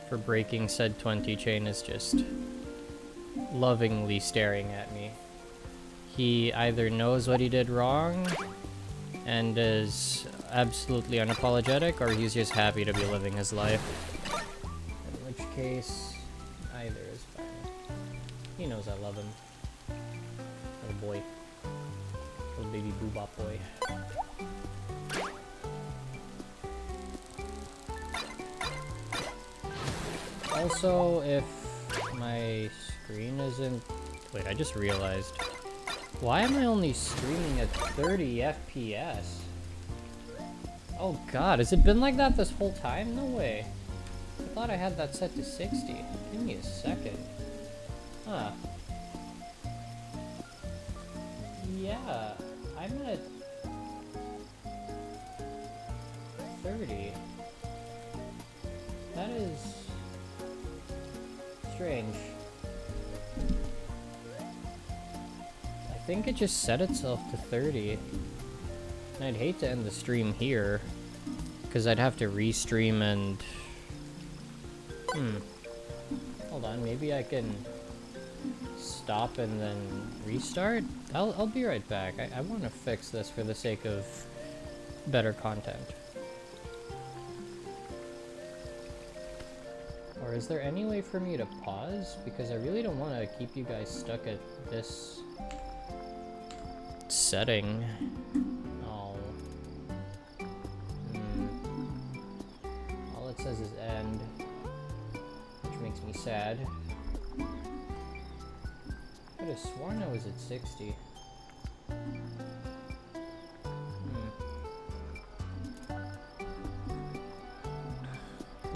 for breaking said 20 chain is just lovingly staring at me. He either knows what he did wrong and is absolutely unapologetic, or he's just happy to be living his life. In which case, either is fine. He knows I love him. Little boy. Little baby boobop boy. Also, if my screen isn't... Wait, I just realized. Why am I only streaming at 30 FPS? Oh god, has it been like that this whole time? No way. I thought I had that set to 60. Give me a second. Huh. Yeah, I'm at 30. That is strange. I think it just set itself to 30. And I'd hate to end the stream here, because I'd have to restream and... Hold on, maybe I can stop and then restart? I'll be right back. I want to fix this for the sake of better content. Or is there any way for me to pause? Because I really don't want to keep you guys stuck at this setting. Oh. All it says is end, which makes me sad. I could have sworn I was at 60.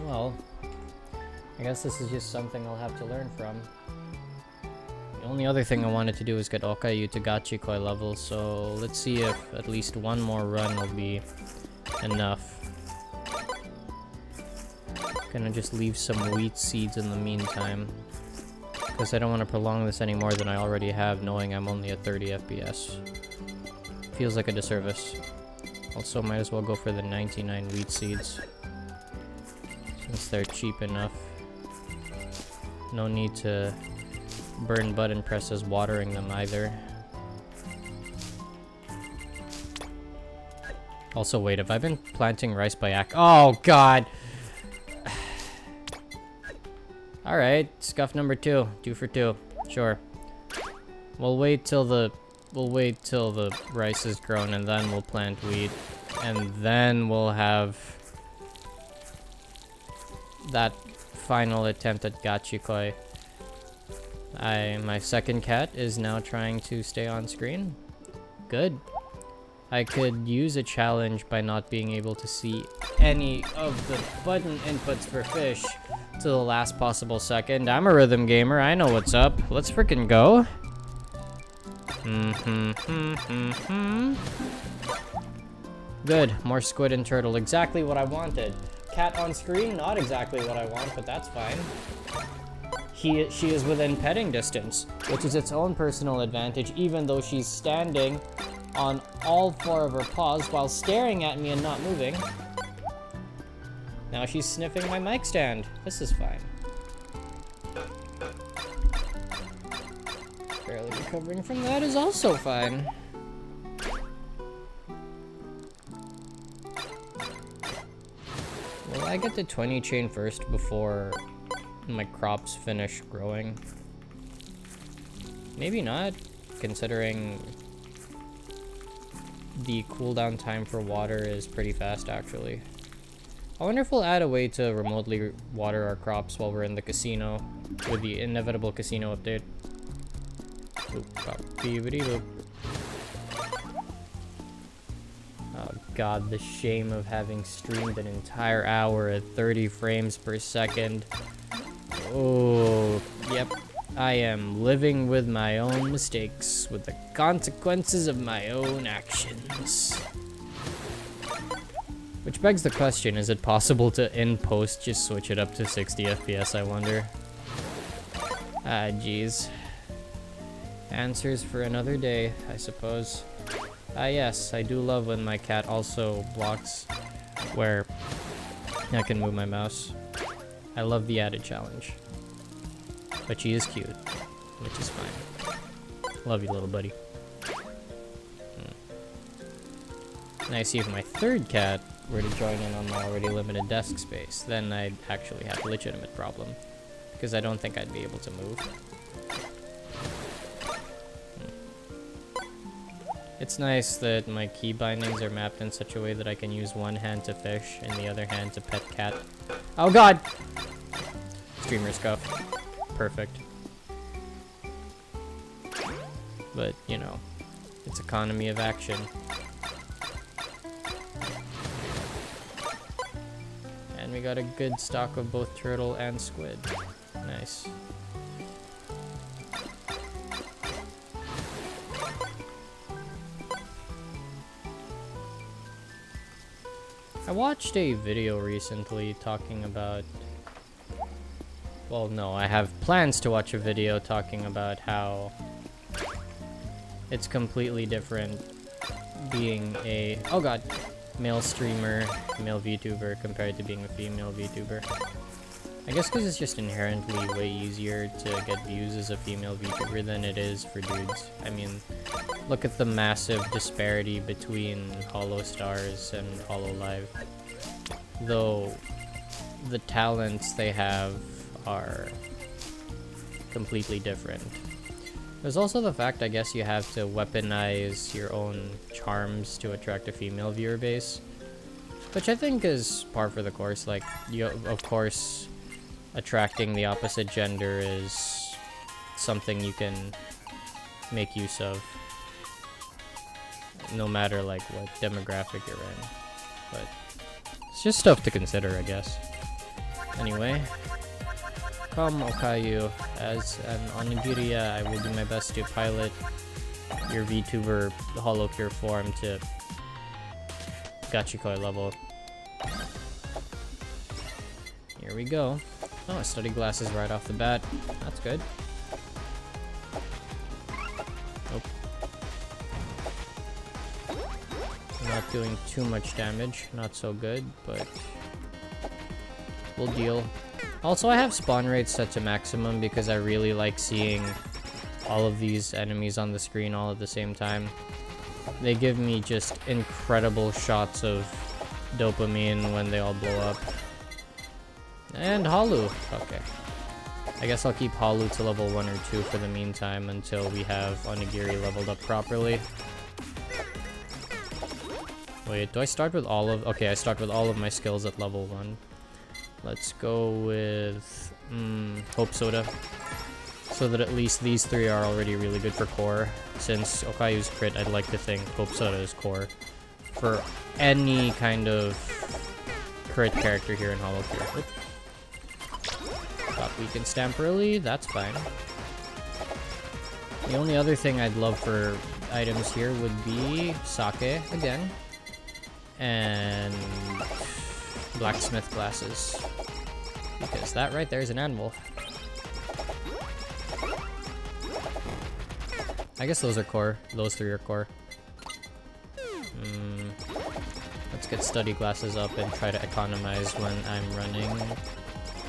Well, I guess this is just something I'll have to learn from. The only other thing I wanted to do is get Okayu to Gachikoi level, so let's see if at least one more run will be enough. Gonna just leave some wheat seeds in the meantime, because I don't want to prolong this any more than I already have, knowing I'm only at 30 FPS. Feels like a disservice. Also, might as well go for the 99 wheat seeds, since they're cheap enough. No need to burn button presses watering them either. Also, wait, have I been planting rice by oh god! Alright, scuff number 2. 2 for 2. Sure. We'll wait till the rice is grown, and then we'll plant wheat. And then we'll have that final attempt at Gachikoi. My second cat is now trying to stay on screen. Good. I could use a challenge by not being able to see any of the button inputs for fish to the last possible second. I'm a rhythm gamer, I know what's up. Let's frickin' go. Good, more squid and turtle, exactly what I wanted. Cat on screen, not exactly what I want, but that's fine. She is within petting distance, which is its own personal advantage, even though she's standing on all 4 of her paws while staring at me and not moving. Now she's sniffing my mic stand. This is fine. Barely recovering from that is also fine. Will I get the 20 chain first before my crops finish growing? Maybe not, considering the cooldown time for water is pretty fast, actually. I wonder if we'll add a way to remotely water our crops while we're in the casino with the inevitable casino update. Oh god, the shame of having streamed an entire hour at 30 frames per second. Oh, yep. I am living with my own mistakes, with the consequences of my own actions. Which begs the question, is it possible to, in post, just switch it up to 60 FPS, I wonder? Ah, jeez. Answers for another day, I suppose. Ah, yes, I do love when my cat also blocks where I can move my mouse. I love the added challenge. But she is cute, which is fine. Love you, little buddy. Now, see, if my third cat were to join in on my already limited desk space, then I'd actually have a legitimate problem, because I don't think I'd be able to move. It's nice that my key bindings are mapped in such a way that I can use one hand to fish and the other hand to pet cat. Oh god! Streamer scuff. Perfect. But, you know, it's economy of action. And we got a good stock of both turtle and squid. Nice. I watched a video recently talking about... Well, no, I have plans to watch a video talking about how it's completely different being a, oh god, male streamer, male VTuber compared to being a female VTuber. I guess because it's just inherently way easier to get views as a female VTuber than it is for dudes. I mean, look at the massive disparity between Holo Stars and Holo Live. Though the talents they have are completely different. There's also the fact, I guess, you have to weaponize your own charms to attract a female viewer base, which I think is par for the course. Like, you, of course, attracting the opposite gender is something you can make use of, no matter like what demographic you're in. But it's just stuff to consider, I guess. Anyway, come Okayu, as an onigiri, I will do my best to pilot your VTuber Holocure form to Gachikoi level. Here we go. Oh, study glasses right off the bat. That's good. Nope. Not doing too much damage. Not so good, but we'll deal. Also, I have spawn rates set to maximum because I really like seeing all of these enemies on the screen all at the same time. They give me just incredible shots of dopamine when they all blow up. And Halu. Okay. I guess I'll keep Halu to level 1 or 2 for the meantime until we have Onigiri leveled up properly. Wait, do I start with all of... Okay, I start with all of my skills at level 1. Let's go with Hope Soda, so that at least these 3 are already really good for core. Since Okayu's crit, I'd like to think Hope Soda is core for any kind of crit character here in Holocure. Got weaken stamp early, that's fine. The only other thing I'd love for items here would be sake again, and blacksmith glasses, because that right there is an anvil. I guess those are core. Those 3 are core. Let's get study glasses up and try to economize when I'm running.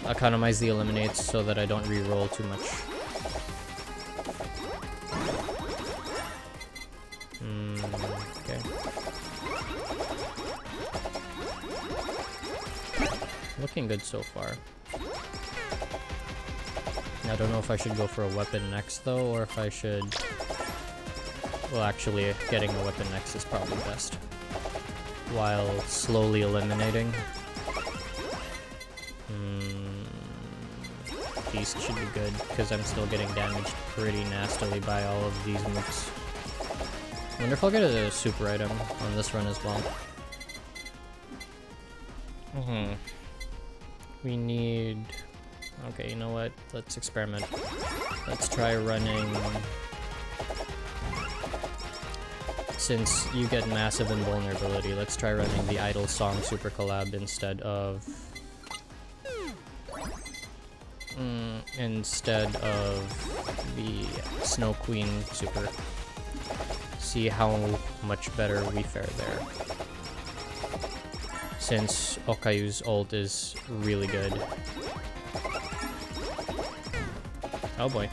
Economize the eliminates so that I don't re-roll too much. Okay. Looking good so far. I don't know if I should go for a weapon next though, or if I should... Well, actually, getting a weapon next is probably best, while slowly eliminating. Beast should be good, because I'm still getting damaged pretty nastily by all of these mooks. Wonder if I'll get a super item on this run as well. We need... Okay, you know what? Let's experiment. Let's try running... Since you get massive invulnerability, let's try running the Idle Song Super Collab instead of... instead of the Snow Queen Super. See how much better we fare there. Since Okayu's ult is really good. Oh boy.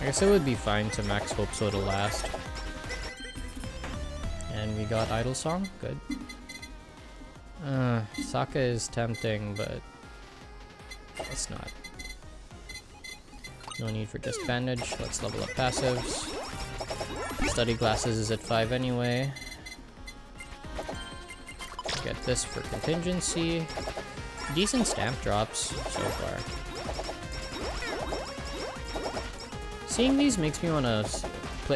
I guess it would be fine to max Hope Soda last. And we got Idle Song, good. Sokka is tempting, but it's not. No need for just bandage, let's level up passives. Study glasses is at 5 anyway. Get this for contingency. Decent stamp drops so far. Seeing these makes me want to,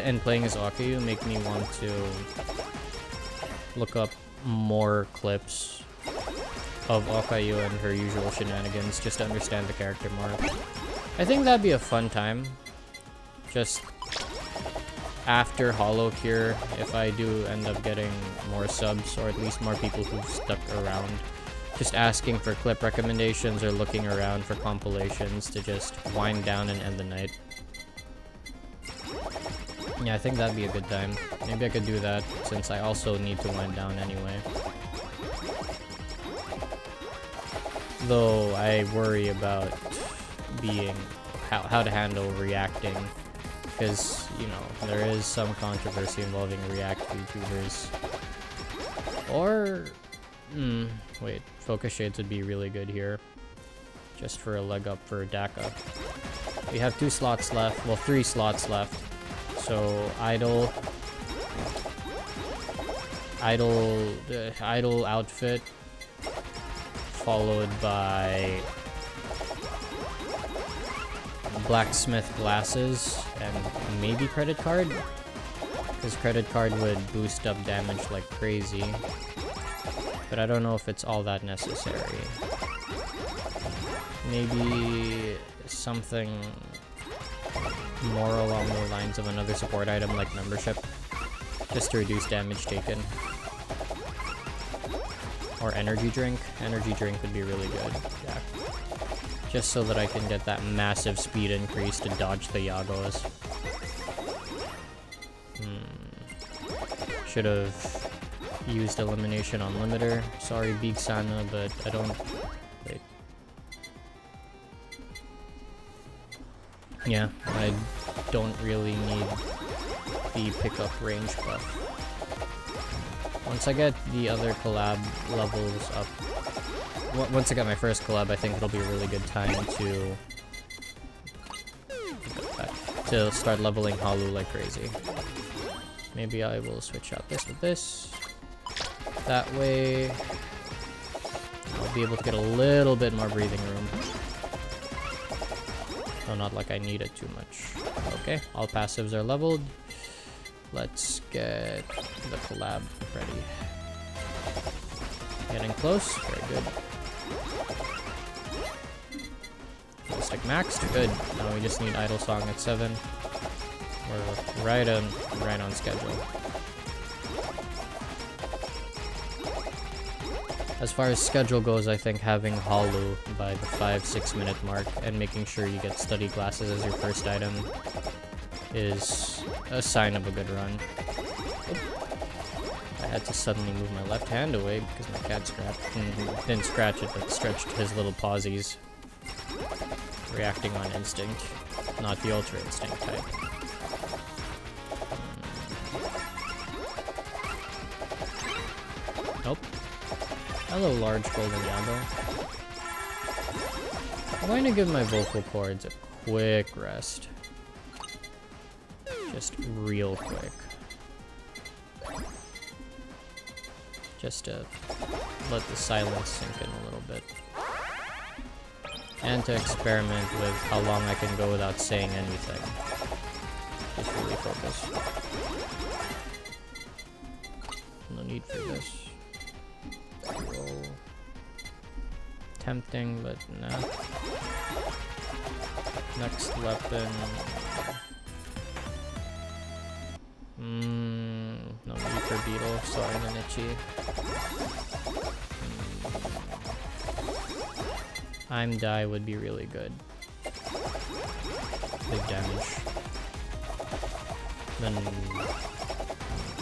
and playing as Okayu make me want to look up more clips of Okayu and her usual shenanigans just to understand the character more. I think that'd be a fun time. Just after Holocure, if I do end up getting more subs, or at least more people who've stuck around just asking for clip recommendations or looking around for compilations to just wind down and end the night. Yeah, I think that'd be a good time. Maybe I could do that since I also need to wind down anyway. Though I worry about being how to handle reacting, because you know there is some controversy involving React VTubers. Or wait, focus shades would be really good here, just for a leg up for DACA. We have 2 slots left, well 3 slots left. So idle outfit, followed by blacksmith glasses and maybe credit card, because credit card would boost up damage like crazy, but I don't know if it's all that necessary. Maybe something more along the lines of another support item like membership, just to reduce damage taken. Or energy drink. Energy drink would be really good. Yeah. Just so that I can get that massive speed increase to dodge the Yagos. Should have used elimination on limiter. Sorry, Big Sana, but I don't. Wait. Yeah, I don't really need the pickup range buff. Once I get the other collab levels up, once I get my first collab, I think it'll be a really good time to start leveling Halu like crazy. Maybe I will switch out this with this. That way, I'll be able to get a little bit more breathing room. No, not like I need it too much. Okay, all passives are leveled. Let's get the collab ready. Getting close, very good. Stick maxed, good. Now we just need idle song at 7. We're right on schedule. As far as schedule goes, I think having Halu by the 5-6 minute mark and making sure you get study glasses as your first item is a sign of a good run. Oop. I had to suddenly move my left hand away because my cat didn't scratch it, but stretched his little pawsies. Reacting on instinct, not the ultra instinct type. Nope. Hello, large golden Yago. I'm going to give my vocal cords a quick rest. Just real quick. Just to let the silence sink in a little bit. And to experiment with how long I can go without saying anything. Just really focus. No need for this. Roll. Tempting, but no. Next weapon. No need for beetle. Sorry, Nanichi. I'm die would be really good. Big damage. Then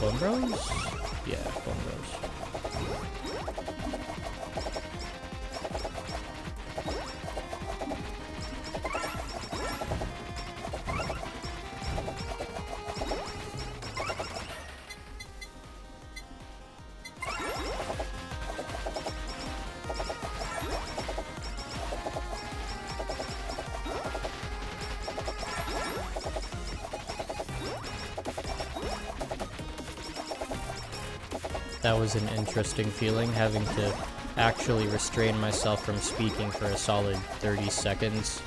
Bone Bros? Yeah, Bone Bros. That was an interesting feeling, having to actually restrain myself from speaking for a solid 30 seconds.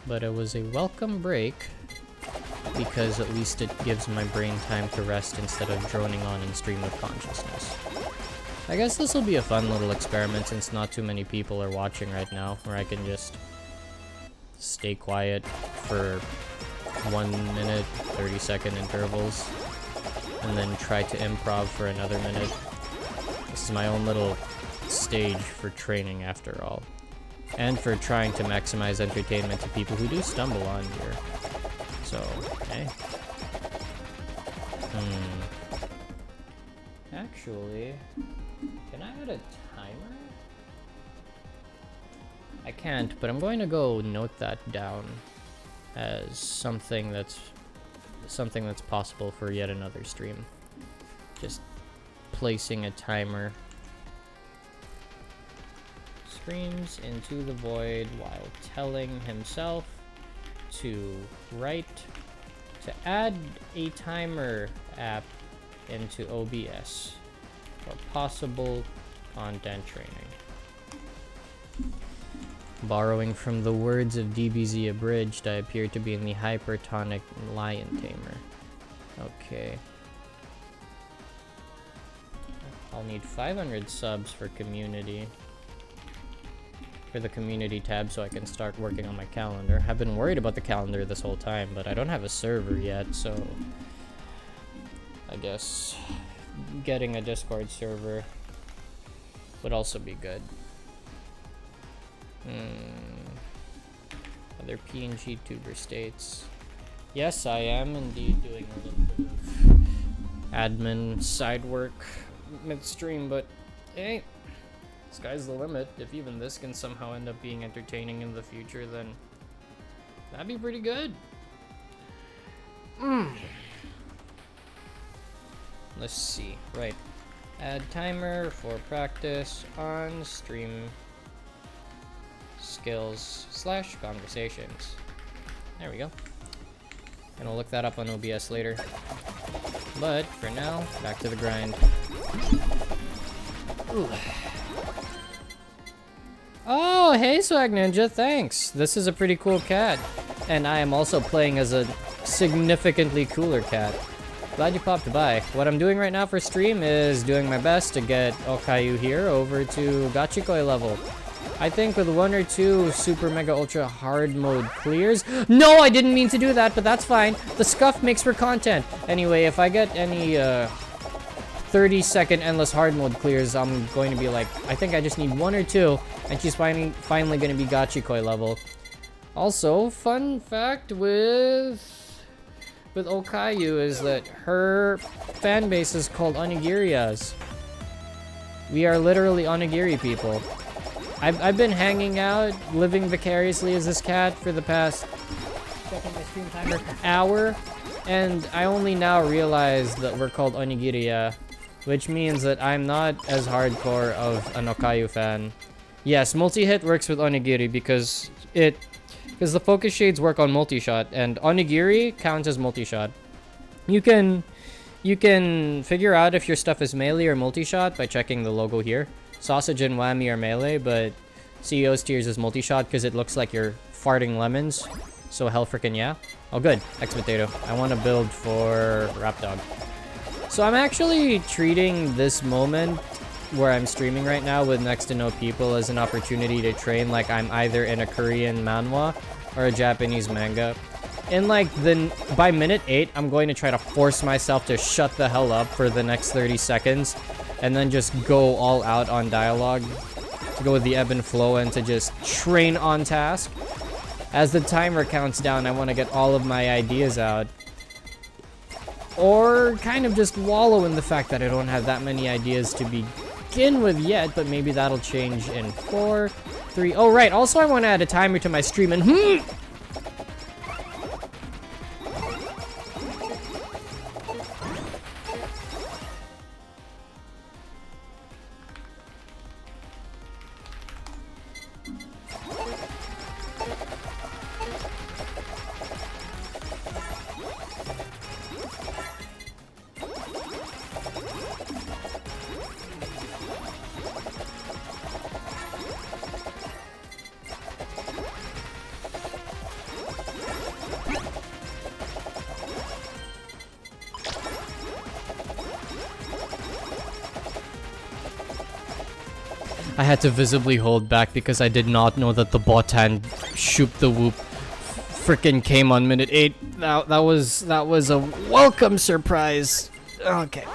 But it was a welcome break, because at least it gives my brain time to rest instead of droning on in stream of consciousness. I guess this will be a fun little experiment since not too many people are watching right now, where I can just stay quiet for 1 minute, 30-second intervals. And then try to improv for another minute. This is my own little stage for training after all. And for trying to maximize entertainment to people who do stumble on here. So, hey. Actually, can I add a timer? I can't, but I'm going to go note that down as something that's possible for yet another stream. Just placing a timer. Screams into the void while telling himself to add a timer app into OBS for possible content training. Borrowing from the words of DBZ Abridged, I appear to be in the hypertonic lion tamer. Okay. I'll need 500 subs for community. For the community tab so I can start working on my calendar. I've been worried about the calendar this whole time, but I don't have a server yet, so I guess getting a Discord server would also be good. Other PNG tuber states. Yes, I am indeed doing a little bit of admin side work midstream, but hey, sky's the limit. If even this can somehow end up being entertaining in the future, then that'd be pretty good. Let's see. Right. Add timer for practice on stream skills / conversations. There we go. And I'll look that up on OBS later. But for now, back to the grind. Ooh. Oh, hey Swag Ninja, thanks. This is a pretty cool cat. And I am also playing as a significantly cooler cat. Glad you popped by. What I'm doing right now for stream is doing my best to get Okayu here over to Gachikoi level. I think with 1 or 2 super mega ultra hard mode clears. No, I didn't mean to do that, but that's fine. The scuff makes for content. Anyway, if I get any 30-second endless hard mode clears, I'm going to be like, I think I just need 1 or 2, and she's finally going to be Gachikoi level. Also, fun fact with Okayu is that her fan base is called onigirias. We are literally onigiri people. I've been hanging out, living vicariously as this cat for the past, checking my stream timer, hour, and I only now realized that we're called onigiriya, which means that I'm not as hardcore of an Okayu fan. Yes, multi-hit works with onigiri because the focus shades work on multi-shot, and onigiri counts as multi-shot. You can figure out if your stuff is melee or multi-shot by checking the logo here. Sausage and whammy are melee, but CEO's tiers is multi-shot because it looks like you're farting lemons. So hell frickin' yeah. Oh good, X-Potato. I want to build for Rapdog. So I'm actually treating this moment where I'm streaming right now with next to no people as an opportunity to train like I'm either in a Korean manhwa or a Japanese manga. In like by minute 8, I'm going to try to force myself to shut the hell up for the next 30 seconds and then just go all out on dialogue, to go with the ebb and flow and to just train on task. As the timer counts down, I want to get all of my ideas out. Or kind of just wallow in the fact that I don't have that many ideas to begin with yet, but maybe that'll change in 4, 3... Oh, right, also I want to add a timer to my stream, and I had to visibly hold back because I did not know that the bot hand shoop the whoop frickin' came on minute 8. That was a welcome surprise. Okay.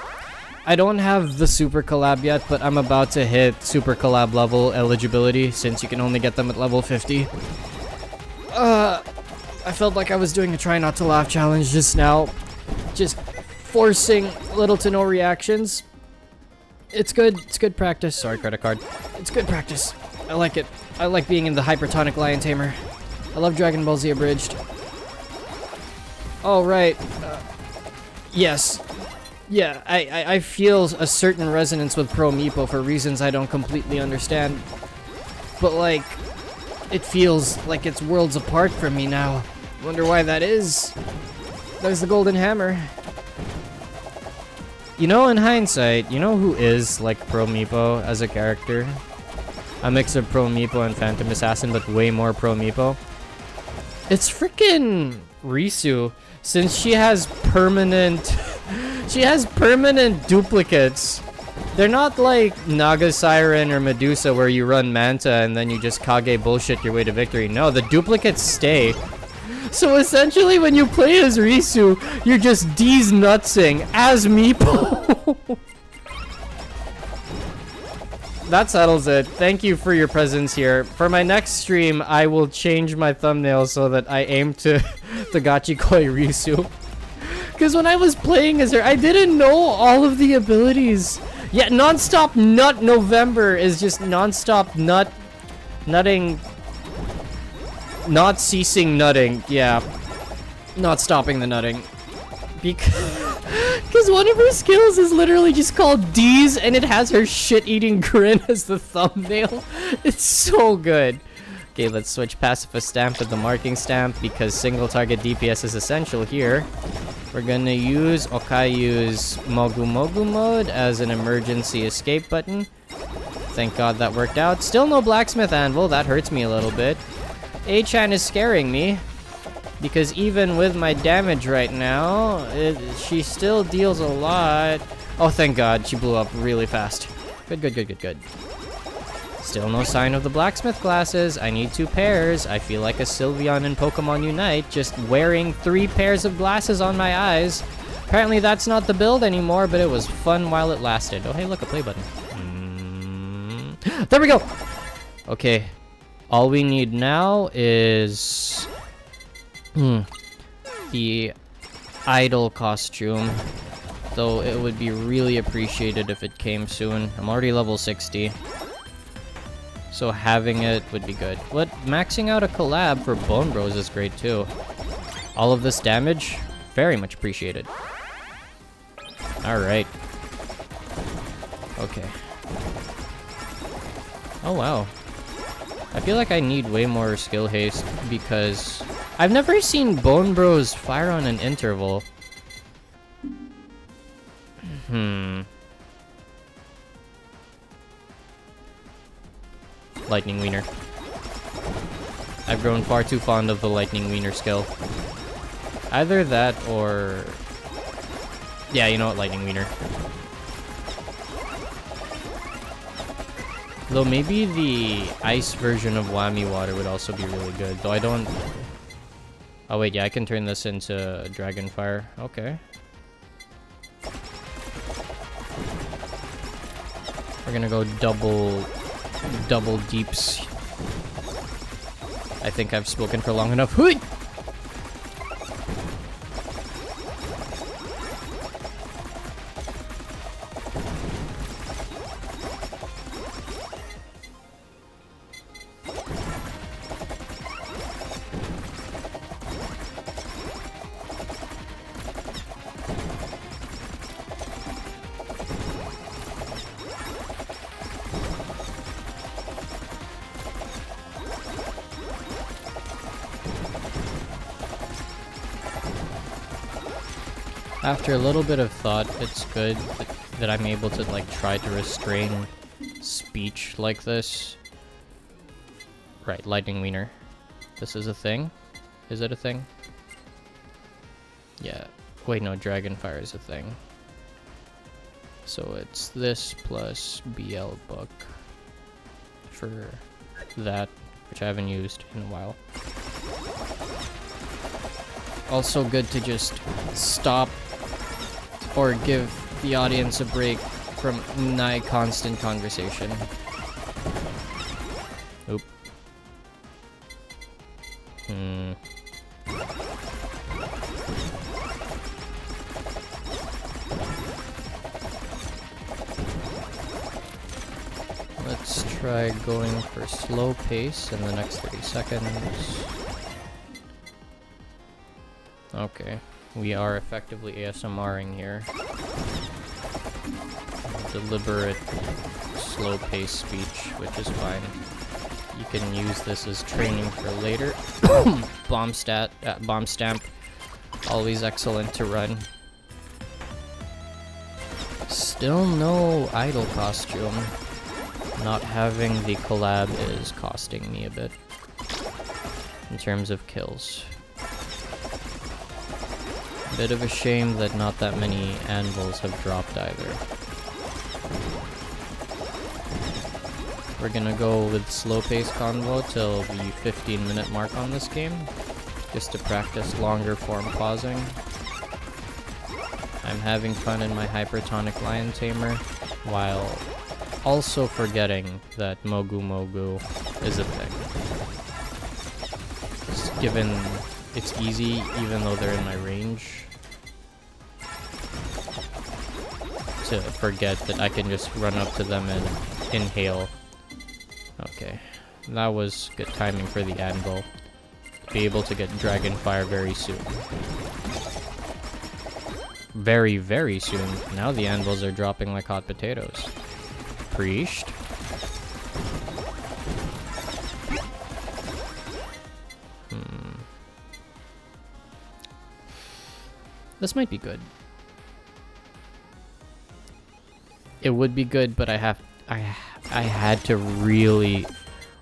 I don't have the super collab yet, but I'm about to hit super collab level eligibility since you can only get them at level 50. I felt like I was doing a try not to laugh challenge just now. Just forcing little to no reactions. It's good. It's good practice. Sorry, credit card. It's good practice. I like it. I like being in the hypertonic lion tamer. I love Dragon Ball Z Abridged. Oh, right. Yes. Yeah, I feel a certain resonance with Pro Meepo for reasons I don't completely understand. But, like, it feels like it's worlds apart from me now. Wonder why that is. There's the golden hammer. You know, in hindsight, you know who is like Pro Meepo as a character? A mix of Pro Meepo and Phantom Assassin, but way more Pro Meepo. It's freaking Risu, since she has permanent duplicates. They're not like Naga Siren or Medusa where you run Manta and then you just Kage bullshit your way to victory. No, the duplicates stay. So essentially when you play as Risu, you're just D's nutsing as Meepo. That settles it. Thank you for your presence here. For my next stream, I will change my thumbnail so that I aim to the Gachikoi Risu. Because when I was playing as her, I didn't know all of the abilities. Yeah, non-stop nut November is just non-stop nutting, not ceasing nutting. Yeah, not stopping the nutting. Because one of her skills is literally just called D's and it has her shit-eating grin as the thumbnail. It's so good. Okay, let's switch pacifist stamp to the marking stamp because single target DPS is essential here. We're gonna use Okayu's Mogu Mogu mode as an emergency escape button. Thank God that worked out. Still no blacksmith anvil, that hurts me a little bit. A-chan is scaring me. Because even with my damage right now, she still deals a lot. Oh, thank God, she blew up really fast. Good, good, good, good, good. Still no sign of the blacksmith glasses. I need 2 pairs. I feel like a Sylveon in Pokemon Unite, just wearing 3 pairs of glasses on my eyes. Apparently that's not the build anymore, but it was fun while it lasted. Oh, hey, look, a play button. There we go! Okay, all we need now is the idol costume, though it would be really appreciated if it came soon. I'm already level 60, so having it would be good. But maxing out a collab for Bone Bros is great too. All of this damage, very much appreciated. Alright. Okay. Oh wow. I feel like I need way more skill haste because I've never seen Bone Bros fire on an interval. Lightning Wiener. I've grown far too fond of the Lightning Wiener skill. Either that or... yeah, you know what, Lightning Wiener. Though maybe the ice version of Whammy Water would also be really good. Though I don't... oh wait, yeah, I can turn this into Dragon Fire. Okay. We're gonna go double deeps. I think I've spoken for long enough. Hui! After a little bit of thought, it's good that I'm able to like try to restrain speech like this. Right, Lightning Wiener. This is a thing? Is it a thing? Yeah. Wait, no, Dragon Fire is a thing. So it's this plus BL book for that, which I haven't used in a while. Also good to just stop or give the audience a break from nigh constant conversation. Oop. Let's try going for slow pace in the next 30 seconds. Okay, we are effectively ASMRing here. Deliberate, slow pace speech, which is fine. You can use this as training for later. Bomb stamp, always excellent to run. Still no idol costume. Not having the collab is costing me a bit in terms of kills. Bit of a shame that not that many anvils have dropped either. We're gonna go with slow pace convo till the 15-minute mark on this game, just to practice longer form pausing. I'm having fun in my hypertonic lion tamer, while also forgetting that Mogu Mogu is a thing. Just given it's easy, even though they're in my range, to forget that I can just run up to them and inhale. Okay, that was good timing for the anvil. Be able to get dragon fire very soon. Very, very soon. Now the anvils are dropping like hot potatoes. Priest. This might be good. It would be good, but I had to really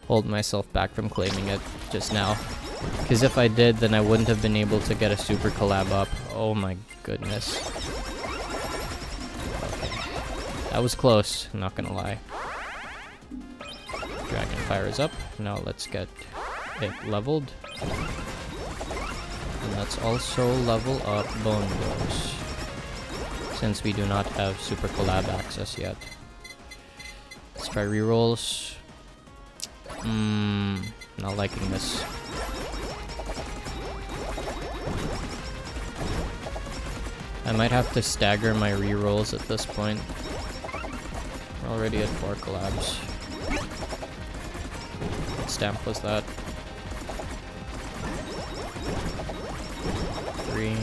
hold myself back from claiming it just now. Because if I did, then I wouldn't have been able to get a super collab up. Oh my goodness. Okay. That was close, I'm not gonna lie. Dragon fire is up. Now let's get it leveled. And let's also level up Bone Blows, since we do not have super collab access yet. Let's try rerolls. Not liking this. I might have to stagger my rerolls at this point. We're already at 4 collabs. What stamp was that? 3.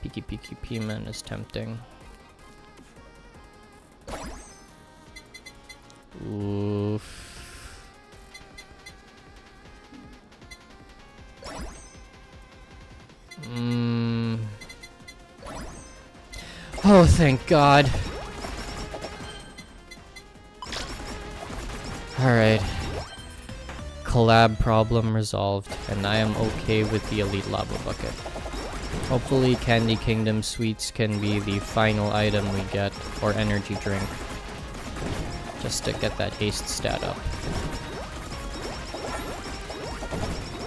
Peeky Peeky P-Man is tempting. Oof. Oh, thank God. Alright. Collab problem resolved, and I am okay with the Elite Lava Bucket. Hopefully Candy Kingdom Sweets can be the final item we get, or energy drink, just to get that haste stat up.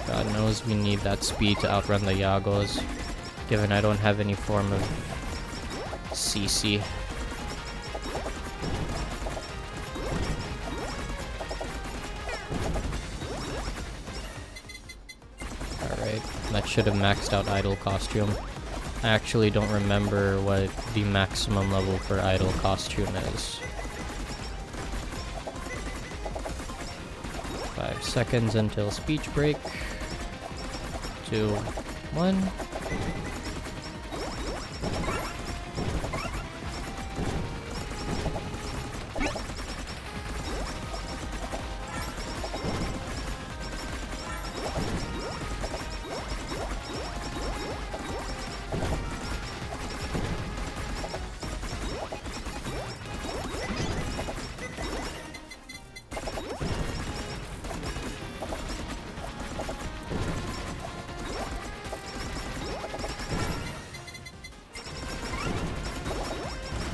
God knows we need that speed to outrun the Yagos, given I don't have any form of CC. Alright, that should have maxed out Idol costume. I actually don't remember what the maximum level for Idol costume is. 5 seconds until speech break. 2, 1.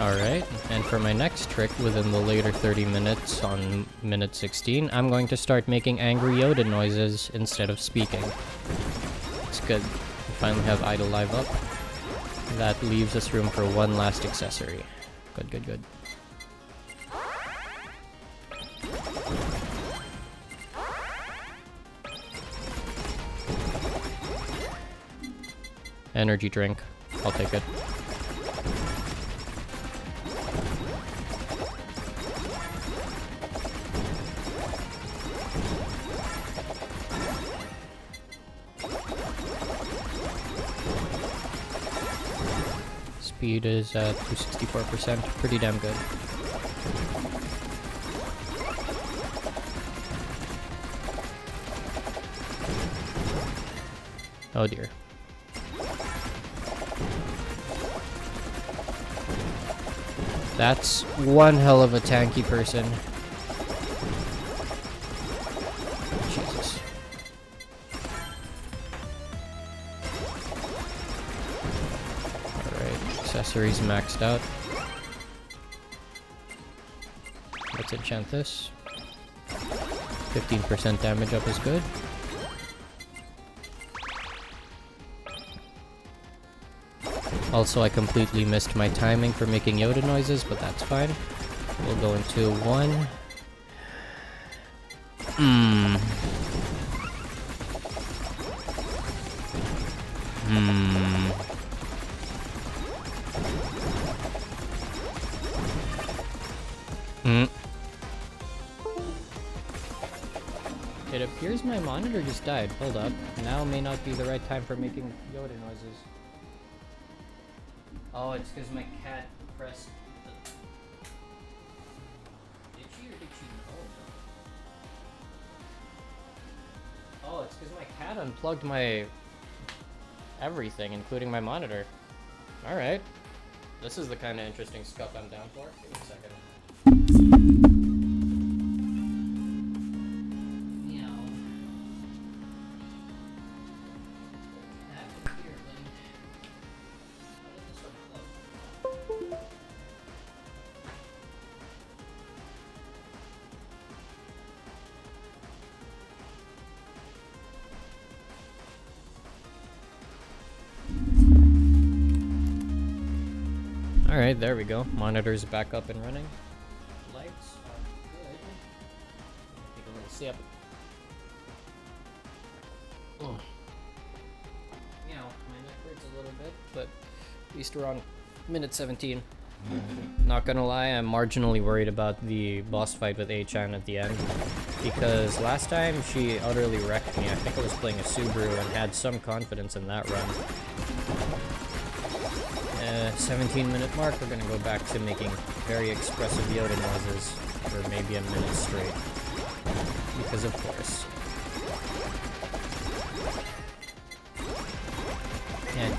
Alright, and for my next trick within the later 30 minutes on minute 16, I'm going to start making angry Yoda noises instead of speaking. It's good. We finally have Idol live up. That leaves us room for one last accessory. Good, good, good. Energy drink. I'll take it. Speed is at 264%. Pretty damn good. Oh dear. That's one hell of a tanky person. Jesus. Alright, accessories maxed out. Let's enchant this. 15% damage up is good. Also, I completely missed my timing for making Yoda noises, but that's fine. We'll go into 1. It appears my monitor just died. Hold up. Now may not be the right time for making Yoda noises. Oh, it's because my cat pressed the... Did she or did she? Oh, no. Oh, it's because my cat unplugged my... everything, including my monitor. Alright. This is the kind of interesting stuff I'm down for. Give me a second. Alright, there we go. Monitor's back up and running. Lights are good. Take a little sip. Oh. You know, my neck hurts a little bit, but at least we're on minute 17. Not gonna lie, I'm marginally worried about the boss fight with A-chan at the end. Because last time she utterly wrecked me. I think I was playing a Subaru and had some confidence in that run. 17-minute mark, we're gonna go back to making very expressive Yoda noises for maybe a minute straight. Because of course. And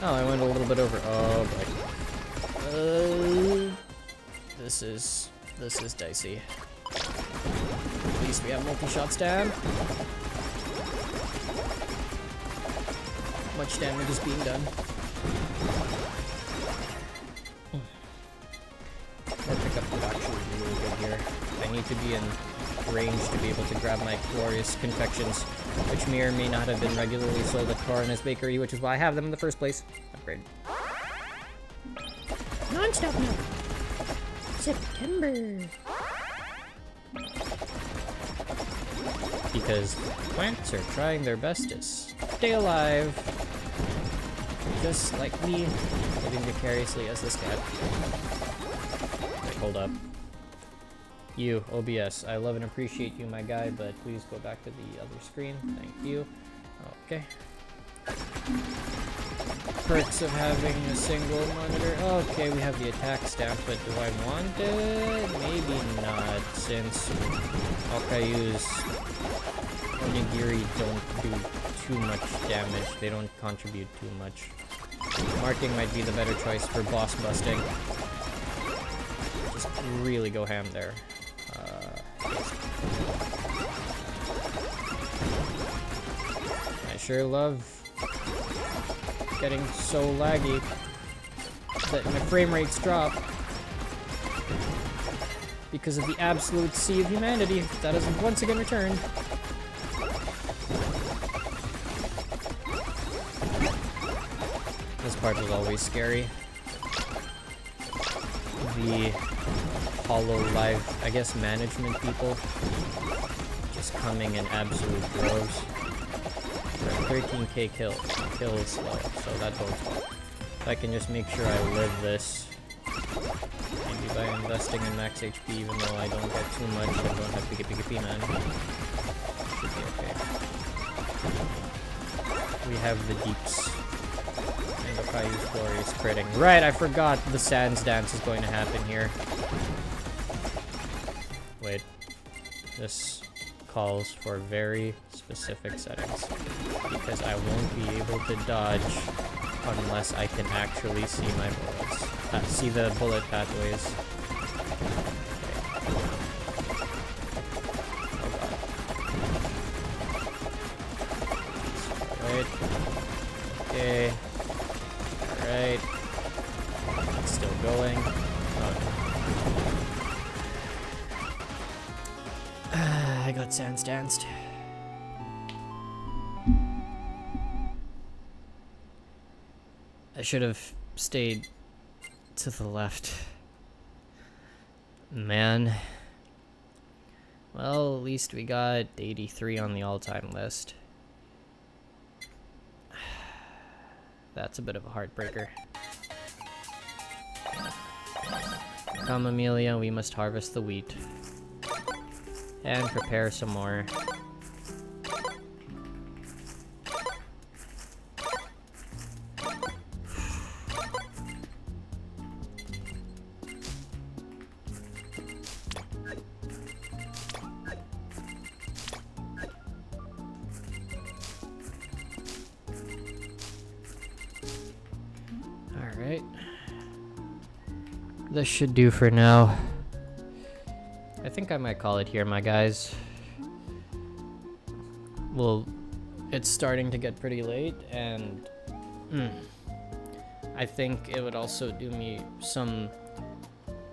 oh, I went a little bit over. Oh boy. This is dicey. At least we have multi-shot stab. Much damage is being done. Or pick up really good here. I need to be in range to be able to grab my glorious confections, which may or may not have been regularly sold at Corona's Bakery, which is why I have them in the first place. Upgrade. Non-stop milk. September. Because plants are trying their best to stay alive. Just like me, living vicariously as this cat. Wait, hold up. You, OBS, I love and appreciate you, my guy, but please go back to the other screen. Thank you. Okay. Perks of having a single monitor. Okay, we have the attack stamp, but do I want it? Maybe not, since Okayu's onigiri don't do too much damage. They don't contribute too much. Marking might be the better choice for boss busting. Just really go ham there. I sure love getting so laggy that my frame rates drop because of the absolute sea of humanity that has once again returned. This part was always scary. The Hollow Live, I guess, management people just coming in absolute droves. 13k kills though, so that bodes well. If I can just make sure I live this, maybe by investing in max HP, even though I don't get too much, I don't have PGP man. Should be okay. We have the deeps. And if I use glorious critting. Right, I forgot the Sands Dance is going to happen here. Wait. This calls for very specific settings, because I won't be able to dodge unless I can actually see my bullets. See the bullet pathways. Okay. Oh god. Wait. Okay. Alright. It's still going. I got Sands Danced. I should have stayed to the left. Man. Well, at least we got 83 on the all-time list. That's a bit of a heartbreaker. Come, Amelia, we must harvest the wheat. And prepare some more. Alright. This should do for now. I think I might call it here, my guys. Well, it's starting to get pretty late, and I think it would also do me some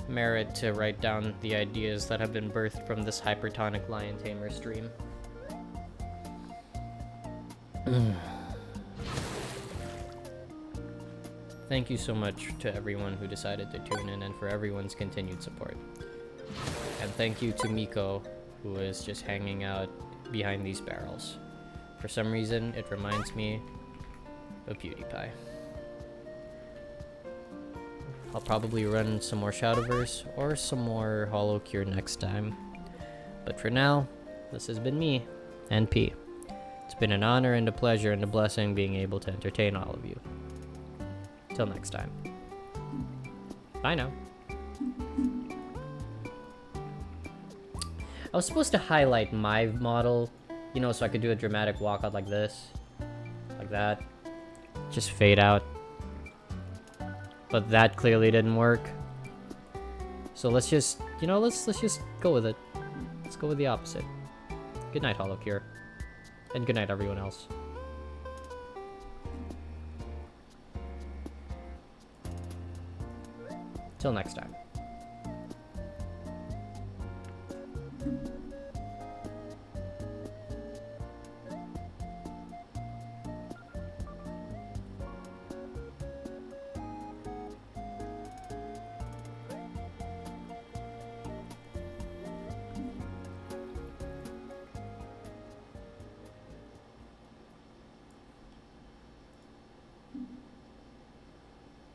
merit to write down the ideas that have been birthed from this hypertonic lion tamer stream. Thank you so much to everyone who decided to tune in, and for everyone's continued support. And thank you to Miko, who is just hanging out behind these barrels. For some reason, it reminds me of PewDiePie. I'll probably run some more Shadowverse or some more Holocure next time. But for now, this has been me, NP. It's been an honor and a pleasure and a blessing being able to entertain all of you. Till next time. Bye now. I was supposed to highlight my model, you know, so I could do a dramatic walkout like this. Like that. Just fade out. But that clearly didn't work. So let's just, you know, let's just go with it. Let's go with the opposite. Good night, Holocure. And good night, everyone else. Till next time.